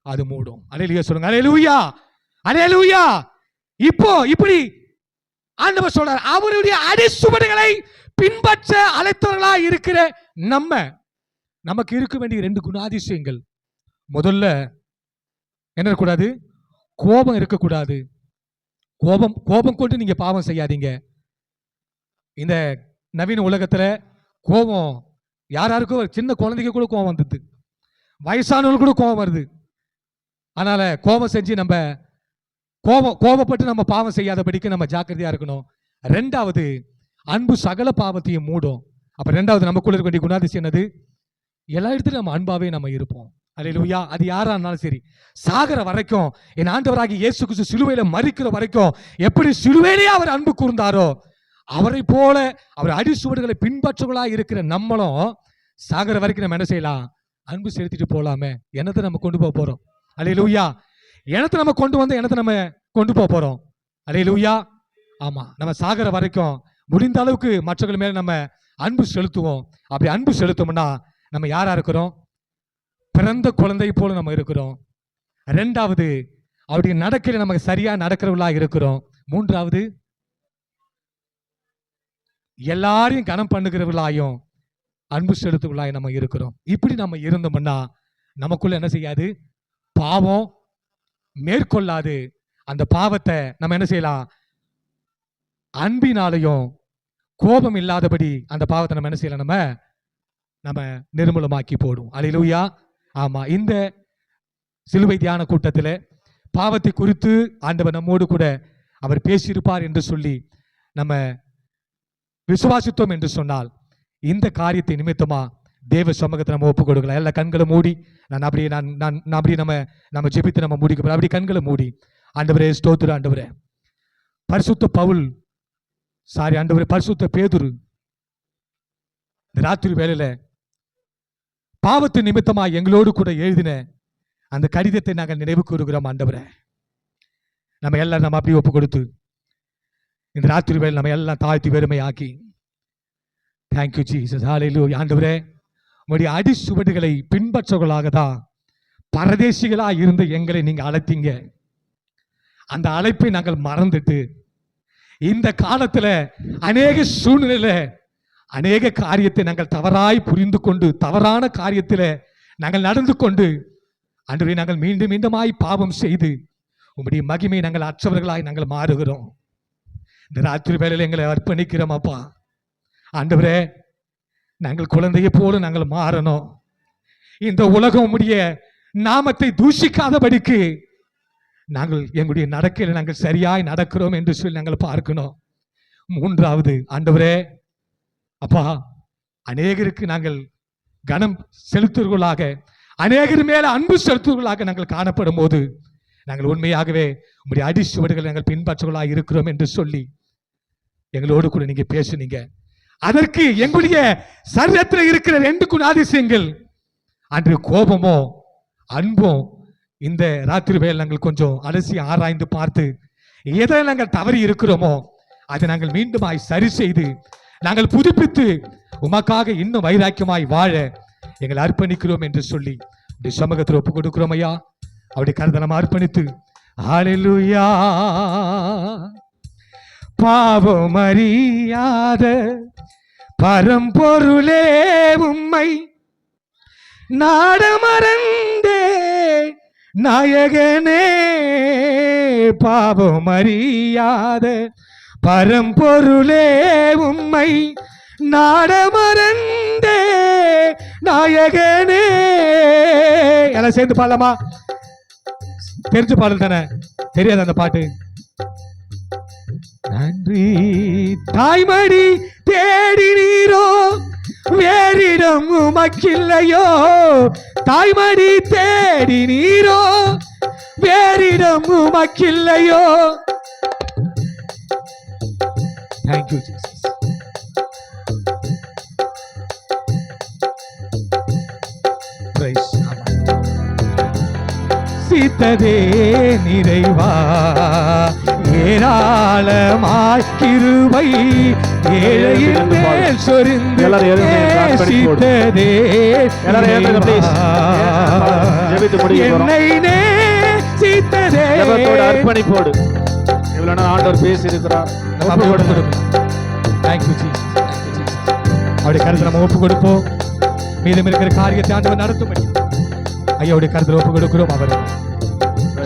அது மூடும். அல்லேலூயா சொல்லுங்க. அல்லேலூயா, அல்லேலூயா. இப்போ இப்படி ஆண்டவர் சொல்றார், அவருடைய அடிச்சுவடுகளை பின்பற்ற அழைத்தவர்களா இருக்கிற நமக்கு இருக்க வேண்டிய 2 குணாதிசயங்கள். முதல்ல என்ன இருக்கக்கூடாது? கோபம் இருக்கக்கூடாது. கோபம் கொண்டு நீங்க பாவம் செய்யாதீங்க. இந்த நவீன உலகத்துல கோபம் யாருக்கும், சின்ன குழந்தைக்கு கூட கோபம் வந்தது, வயசானவங்களுக்கு கூட கோபம் வருது. அதனால கோபம் செஞ்சு நம்ம கோபப்பட்டு நம்ம பாவம் செய்யாதபடிக்கு நம்ம ஜாக்கிரதையா இருக்கணும். 2வது, அன்பு சகல பாவத்தையும் மூடும். அப்ப 2வது நமக்குள்ள இருக்க வேண்டிய குணாதிசயம் என்னது? எல்லா இடத்துலையும் நம்ம அன்பாவே நம்ம இருப்போம். அல்லேலூயா. அது யாரா இருந்தாலும் சரி, சாகர வரைக்கும், என் ஆண்டவராகிய இயேசு கிறிஸ்து சிலுவையில மரிக்கிற வரைக்கும் எப்படி சிலுவையிலே அவர் அன்பு கூர்ந்தாரோ, அவரை போல அவர் அடிச்சுவடுகளை பின்பற்றுவர்களா இருக்கிற நம்மளும் சாகர வரைக்கும் நம்ம என்ன செய்யலாம்? அன்பு செலுத்திட்டு போலாமே. என்னத்தை நம்ம கொண்டு போக போறோம்? அல்லேலூயா. என்னத்தை நம்ம கொண்டு வந்து என்னத்தை நம்ம கொண்டு போக போறோம்? அல்லேலூயா. ஆமா, நம்ம சாகர வரைக்கும் முடிந்த அளவுக்கு மற்றவர்கள் மேல நம்ம அன்பு செலுத்துவோம். அப்படி அன்பு செலுத்தோம்னா நம்ம யாரா இருக்கிறோம்? பிறந்த குழந்தை போல நம்ம இருக்கிறோம். 2வது, அவருடைய நடக்கையில நமக்கு சரியா நடக்கிறவர்களா இருக்கிறோம். 3வது, எல்லாரையும் கனம் பண்ணுகிறவர்களாயும் அன்பு செலுத்துவர்களாய் நம்ம இருக்கிறோம். இப்படி நம்ம இருந்தோம்னா நமக்குள்ள என்ன செய்யாது? பாவம் மேற்கொள்ளாது. அந்த பாவத்தை நம்ம என்ன செய்யலாம்? அன்பினாலையும் கோபம் இல்லாதபடி அந்த பாவத்தை நம்ம என்ன செய்யலாம்? நம்ம நிர்மூலமாக்கி போடும். அல்லேலூயா. ஆமா, இந்த சிலுவை தியான கூட்டத்தில் பாவத்தை குறித்து ஆண்டவர் நம்மோடு கூட அவர் பேசியிருப்பார் என்று சொல்லி நம்ம விசுவாசித்தோம் என்று சொன்னால், இந்த காரியத்தை நிமித்தமா தேவ சமூகத்தை நம்ம ஒப்புக் கொடுக்கலாம். எல்லா கண்களை மூடி நம்ம ஜெபித்து நம்ம முடிக்க போறோம். அப்படி கண்களை மூடி, ஆண்டவரே ஸ்தோத்திரம் ஆண்டவரே, பரிசுத்த பேதுரு இந்த ராத்திரி வேளையில பாவத்து நிமித்தமா எங்களோடு கூட எழுதின அந்த கடிதத்தை நாங்கள் நினைவு கூறுகிறோம். ஆண்டவரே, நம்ம எல்லாம் நம்ம அப்படி ஒப்பு கொடுத்து இந்த ராத்திரி வேளை நம்ம எல்லாம் தாழ்த்தி வெறுமையாக்கி, தேங்க்யூ ஜீசஸ், ஹல்லேலூயா. ஆண்டவரே, உங்களுடைய அடிச்சுவடுகளை பின்பற்றவர்களாக தான் பரதேசிகளா இருந்த எங்களை நீங்க அழைத்தீங்க. அந்த அழைப்பை நாங்கள் மறந்துட்டு இந்த காலத்துல அநேக சூழ்நிலையில அநேக காரியத்தை நாங்கள் தவறாய் புரிந்து கொண்டு தவறான காரியத்தில் நாங்கள் நடந்து கொண்டு ஆண்டவரே, நாங்கள் மீண்டும் மீண்டுமாய் பாவம் செய்து உம்முடைய மகிமை நாங்கள் அற்றவர்களாய் நாங்கள் மாறுகிறோம். இந்த ராத்திரி வேளையில எங்களை அர்ப்பணிக்கிறோம் அப்பா. ஆண்டவரே, நாங்கள் குழந்தையை போல நாங்கள் மாறணும். இந்த உலகம் உம்முடைய நாமத்தை தூஷிக்காதபடிக்கு நாங்கள் எங்களுடைய நடக்கையில் நாங்கள் சரியாய் நடக்கிறோம் என்று சொல்லி நாங்கள் பார்க்கணும். 3வது, ஆண்டவரே அப்பா, அநேகருக்கு நாங்கள் கனம் செலுத்துவர்களாக, அநேகர் மேல அன்பு செலுத்துவர்களாக நாங்கள் காணப்படும் போது நாங்கள் உண்மையாகவே உங்களுடைய அடிச்சுவடுகளை நாங்கள் பின்பற்றுவர்களாக இருக்கிறோம் என்று சொல்லி எங்களோடு கூட நீங்க பேசுனீங்க. அதற்கு எங்களுடைய சரீரத்தில் இருக்கிற 2 குணாதிசயங்கள், அன்று கோபமோ அன்பும், இந்த ராத்திரி வேளை நாங்கள் கொஞ்சம் அலசி ஆராய்ந்து பார்த்து எதை நாங்கள் தவறி இருக்கிறோமோ அதை நாங்கள் மீண்டுமாய் சரி செய்து நாங்கள் புதுப்பித்து உமக்காக இன்னும் வைராக்கியமாய் வாழ எங்களை அர்ப்பணிக்கிறோம் என்று சொல்லி சமூகத்தில் ஒப்புக் கொடுக்கிறோம் ஐயா. அவருடைய கருத்தை நம்ம அர்ப்பணித்து, ஹல்லேலூயா. பாவம் அறியாத பரம்பொருளே உம்மை நாடமறந்தே நாயகனே, பாவம் அறியாத பரம்பொருளே உம்மை நாடமறந்தே நாயகனே. எல்லாம் சேர்ந்து பாடலாமா? தெரிஞ்ச பாடல் தானே, தெரியாது அந்த பாட்டு. நன்றி தாய்மடி தேடி நீரோ வேறிடம் உமக்கில்லையோ, தாய்மடி தேடி நீரோ வேறிடம் உமக்கில்லையோ. Thank you, Jesus. Praise God. நேசித்ததே நிறைவா, ஏராளமாய் கிருபை ஏழையின் மேல் சொரிந்து நேசித்ததே என்னை நேசித்ததே. அர்ப்பணிப்போடு இவ்வளவு நாள் ஆண்டவர் பேசி இருக்கிறார். அவருடைய கருத்தை நம்ம ஒப்பு கொடுப்போம். மீதம் இருக்கிற காரியத்தை ஆண்டவர் நடத்தும் ஐயாவுடைய கருத்தில் ஒப்பு கொடுக்கிறோம். அவர்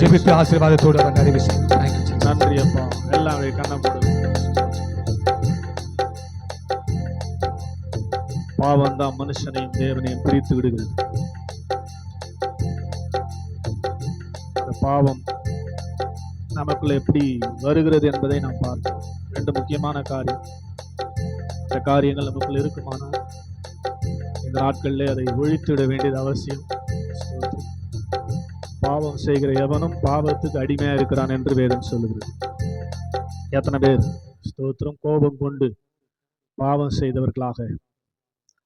ஜெபித்து ஆசீர்வாதத்தோடு அவர் நிறைவு செய்யும். நன்றி அப்பா. எல்லாம் கண்ணப்படும். பாவம் தான் மனுஷனையும் தேவனையும் பிரித்து விடுகிறது. அந்த பாவம் நமக்குள்ள எப்படி வருகிறது என்பதை நாம் பார்க்கிறோம். ரெண்டு முக்கியமான காரியம். இந்த காரியங்கள் நமக்குள்ள இருக்குமானால் இந்த நாட்களிலே அதை ஒழித்துவிட வேண்டியது அவசியம். பாவம் செய்கிற எவனும் பாவத்துக்கு அடிமையா இருக்கிறான் என்று வேதம் சொல்லுகிறது. எத்தனை பேர் ஸ்தோத்திரம் கோபம் கொண்டு பாவம் செய்தவர்களாக,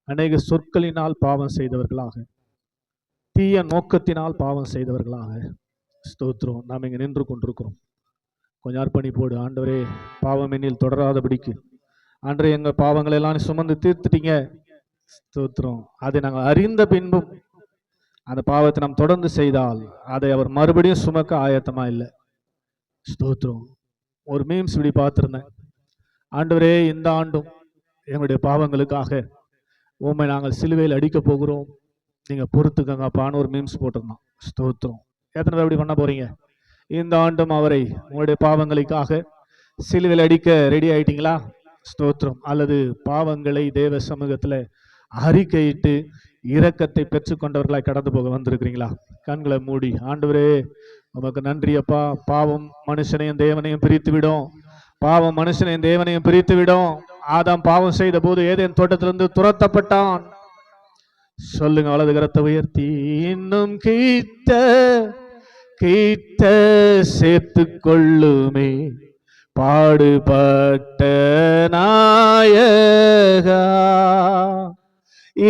அநேக சொற்களினால் பாவம் செய்தவர்களாக, தீய நோக்கத்தினால் பாவம் செய்தவர்களாக ஸ்தோத்திரம் நாம் இங்கே நின்று கொண்டிருக்கிறோம். கொஞ்சம் அர்ப்பணிப்போடு, ஆண்டவரே பாவம் என்னில் தொடராதபடிக்கு ஆண்டவரே எங்கள் பாவங்களை எல்லாம் சுமந்து தீர்த்துட்டீங்க ஸ்தோத்திரம். அதை நாங்கள் அறிந்த பின்பும் அந்த பாவத்தை நாம் தொடர்ந்து செய்தால் அதை அவர் மறுபடியும் சுமக்க ஆயத்தமா இல்லை. ஸ்தோத்திரம். ஒரு மீம்ஸ் இப்படி பார்த்துருந்தேன். ஆண்டவரே இந்த ஆண்டும் எங்களுடைய பாவங்களுக்காக உம்மை நாங்கள் சிலுவையில் அடிக்க போகிறோம், நீங்க பொறுத்துக்கங்கப்பான்னு ஒரு மீம்ஸ் போட்டிருந்தோம். ஸ்தோத்திரம். எத்தனை பேர் அப்படி பண்ண போறீங்க? இந்த ஆண்டும் அவரை உங்களுடைய பாவங்களுக்காக சிலுவையில் அடிக்க ரெடி ஆயிட்டீங்களா? ஸ்தோத்திரம். அல்லது பாவங்களை தேவ சமூகத்துல அறிக்கையிட்டு இரக்கத்தை பெற்றுக்கொண்டவர்களாய் கடந்து போக வந்திருக்கிறீங்களா? கண்களை மூடி, ஆண்டவரே உமக்கு நன்றி அப்பா. பாவம் மனுஷனையும் தேவனையும் பிரித்து விடும். பாவம் மனுஷனையும் தேவனையும் பிரித்து விடும். ஆதாம் பாவம் செய்த போது ஏதேன் தோட்டத்திலிருந்து துரத்தப்பட்டான். சொல்லுங்க வலது கரத்தை உயர்த்தி, இன்னும் கிட்ட கிட்ட சேர்த்து கொள்ளுமே பாடுபட்ட நாயகா,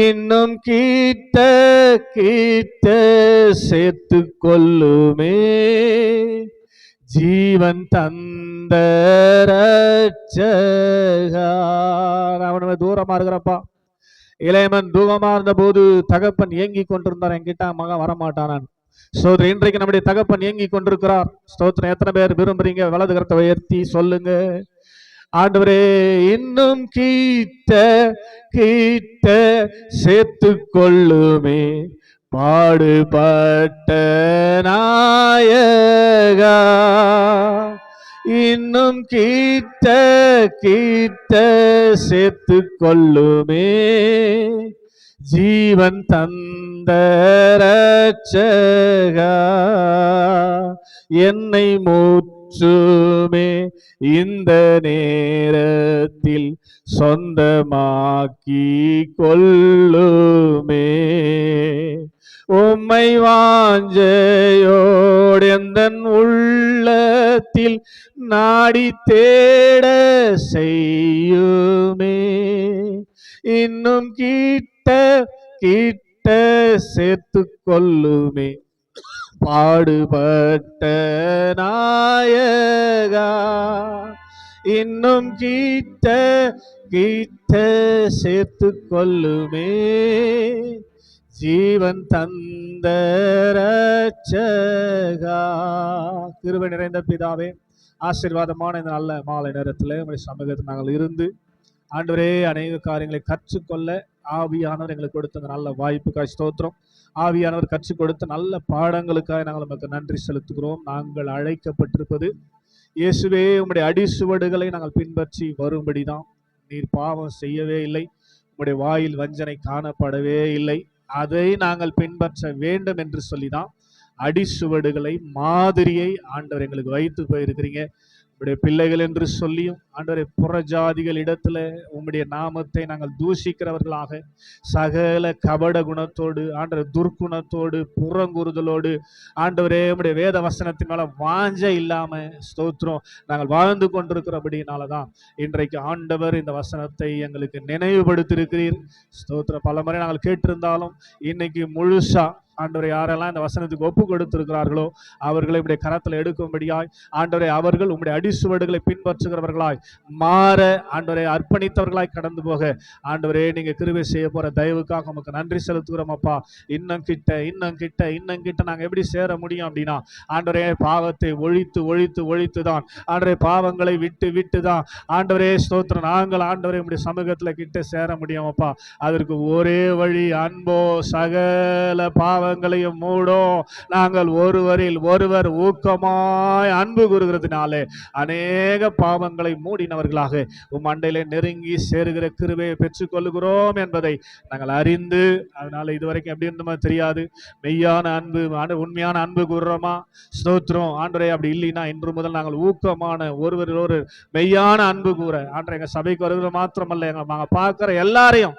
இன்னும் கிட்ட கிட்ட சேர்த்து கொள்ளுமே ஜீவன் தந்த ரட்சகா. அவனுமே தூரமா இருக்கிறப்பா. இளையமன் தூரமா இருந்த போது தகப்பன் ஏங்கி கொண்டிருந்தார், என்கிட்ட மகன் வரமாட்டானான். சோதரி இன்றைக்கு நம்முடைய தகப்பன் ஏங்கி கொண்டிருக்கிறார். ஸ்தோத்திரம். எத்தனை பேர் விரும்புறீங்க? வலது கரத்தை உயர்த்தி சொல்லுங்க, ஆண்டவரே இன்னும் கிட்ட கிட்ட சேர்த்து கொள்ளுமே பாடுபட்ட நாயகா, இன்னும் கிட்ட கிட்ட சேர்த்து கொள்ளுமே ஜீவன் தந்த ரட்சகா, என்னை முற்றுமே இந்த நேரத்தில் சொந்தமாக்கி கொள்ளுமே, உம்மை வாஞ்சையோடு எந்தன் உள்ளத்தில் நாடி தேட செய்யுமே, இன்னும் கிட்ட கிட்ட சேர்த்து கொள்ளுமே பாடுபட்ட நாயகா, இன்னும் கிட்ட கிட்ட சேர்த்து கொள்ளுமே ஜீவன் தந்த ரட்சகா. கிருபை நிறைந்த பிதாவே, ஆசீர்வாதமான இந்த நல்ல மாலை நேரத்தில் உங்களுடைய சமூகத்தில் நாங்கள் இருந்து ஆண்டவரே அநேக காரியங்களை கற்றுக்கொள்ள ஆவியானவர் எங்களுக்கு கொடுத்த அந்த நல்ல வாய்ப்புக்காக ஸ்தோத்திரம். ஆவியானவர் கற்றுக் கொடுத்த நல்ல பாடங்களுக்காக நாங்கள் நமக்கு நன்றி செலுத்துகிறோம். நாங்கள் அழைக்கப்பட்டிருப்பது இயேசுவே உம்முடைய அடிசுவடுகளை நாங்கள் பின்பற்றி வரும்படிதான். நீர் பாவம் செய்யவே இல்லை, உம்முடைய வாயில் வஞ்சனை காணப்படவே இல்லை, அதை நாங்கள் பின்பற்ற வேண்டும் என்று சொல்லிதான் அடிசுவடுகளை மாதிரியை ஆண்டவர் எங்களுக்கு வைத்து போயிருக்கிறீங்க. உம்முடைய பிள்ளைகள் என்று சொல்லியும் ஆண்டவரை புறஜாதிகள் இடத்துல உம்முடைய நாமத்தை நாங்கள் தூஷிக்கிறவர்களாக சகல கபட குணத்தோடு ஆண்டவர் துர்க்குணத்தோடு புறங்குறுதலோடு ஆண்டவரே உம்முடைய வேத வசனத்தின் மேல வாஞ்ச இல்லாம ஸ்தோத்திரம் நாங்கள் வாழ்ந்து கொண்டிருக்கிறபடினாலதான் இன்றைக்கு ஆண்டவர் இந்த வசனத்தை எங்களுக்கு நினைவுபடுத்தியிருக்கிறீர். ஸ்தோத்திரம். பல முறை நாங்கள் கேட்டிருந்தாலும் இன்னைக்கு முழுசா ஆண்டவரை யாரெல்லாம் இந்த வசனத்துக்கு ஒப்பு கொடுத்திருக்கிறார்களோ அவர்களை உம்முடைய கரத்தில் எடுக்கும்படியாய் ஆண்டவரை அவர்கள் உம்முடைய அடிசுவடுகளை பின்பற்றுகிறவர்களாய் மாற ஆண்டவரை அர்ப்பணித்தவர்களாய் கடந்து போக ஆண்டவரே நீங்க கிருபை செய்ய போற தயவுக்காக உமக்கு நன்றி செலுத்துகிறோம் அப்பா. இன்னும் கிட்ட நாங்க எப்படி சேர முடியும் அப்படின்னா ஆண்டவரே பாவத்தை ஒழித்து தான் ஆண்டவரே பாவங்களை விட்டு தான் ஆண்டவரே ஸ்தோத்திரம் நாங்கள் ஆண்டவரே உம்முடைய சமூகத்துல கிட்ட சேர முடியும் அப்பா. அதற்கு ஒரே வழி அன்போ, சகல பாவங்களையும் மூடும் நாங்கள் ஒருவரில் ஒருவர் ஊக்கமாய் அன்பு கூறுகிறதுனாலே அநேக பாவங்களை மூடினவர்களாக உம் அண்டையிலே நெருங்கி சேருகிற கிருபையை பெற்றுக்கொள்ளுகிறோம் என்பதை நாங்கள் அறிந்து, அதனால இதுவரைக்கும் எப்படி இருந்தோமோ தெரியாது, மெய்யான அன்பு உண்மையான அன்பு கூறுறோமா ஸ்தோத்திரம் ஆண்டவரே. அப்படி இல்லைன்னா இன்று முதல் நாங்கள் ஊக்கமான ஒருவர் ஒரு மெய்யான அன்பு கூற ஆண்டவரே எங்க சபைக்கு வருகிற மாத்திரமல்ல நாங்க பார்க்கிற எல்லாரையும்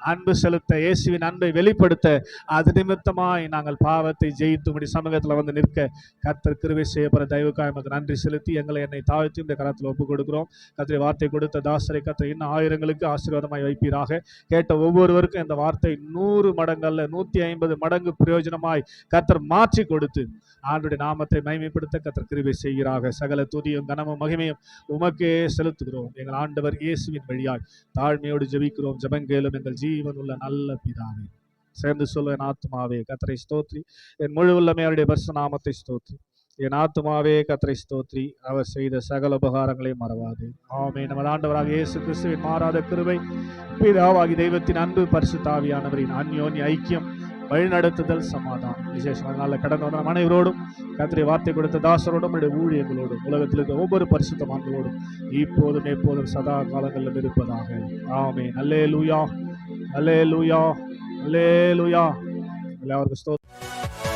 அன்பு செலுத்த, இயேசுவின் அன்பை வெளிப்படுத்த, அது நிமித்தமாய் நாங்கள் பாவத்தை ஜெயித்து உம்முடைய சமூகத்தில் வந்து நிற்க கர்த்தர் கிருபை செய்யப்படுற தயவுக்காக எமக்கு நன்றி செலுத்தி என்னை தாழ்த்தி இந்த கரத்தில் ஒப்புக் கொடுக்கிறோம். கர்த்தர் வார்த்தை கொடுத்த தாசரை கர்த்தர் இன்னும் ஆயிரங்களுக்கு ஆசீர்வாதமாய் வைப்பீராக. கேட்ட ஒவ்வொருவருக்கும் இந்த வார்த்தை 100 மடங்கல்ல 150 மடங்கு பிரயோஜனமாய் கர்த்தர் மாற்றி கொடுத்து ஆண்டுடைய நாமத்தை மகிமைப்படுத்த கர்த்தர் கிருபை செய்கிறாக. சகல துதியும் கனமும் மகிமையும் உமக்கே செலுத்துகிறோம். எங்கள் ஆண்டவர் இயேசுவின் வழியாய் தாழ்மையோடு ஜெபிக்கிறோம். ஜெபங்கேளும் எங்கள் ஜீவன் உள்ள நல்ல பிதாவே. சேர்ந்து சொல்ல என் ஆத்துமாவே கர்த்தரை ஸ்தோத்ரி, என் முழு உள்ளமே அவருடைய பரிசுத்த நாமத்தை ஸ்தோத்ரி. என் ஆத்துமாவே கர்த்தரை ஸ்தோத்ரி, அவர் செய்த சகல உபகாரங்களை மறவாது. ஆமென். நமது ஆண்டவராக இயேசு கிறிஸ்துவின் மாறாத கிருபை, பிதாவாகி தெய்வத்தின் அன்பு, பரிசுத்த ஆவியானவரின் அந்யோன்ய ஐக்கியம், வழிநடத்துதல், சமாதானம் விசேஷமான நாளில் கடந்து வந்த நம் அனைவரோடும் கர்த்தரை வார்த்தை கொடுத்த தாசரோடும் ஊழியர்களோடும் உலகத்தில் இருக்க ஒவ்வொரு பரிசுத்தமானவரோடும் இப்போதும் எப்போதும் சதா காலங்களிலும் இருப்பதாக. ஆமென். அல்லேலூயா, அல்லேலூயா, அல்லேலூயா. எல்லாருக்கும் ஸ்தோத்திரம்.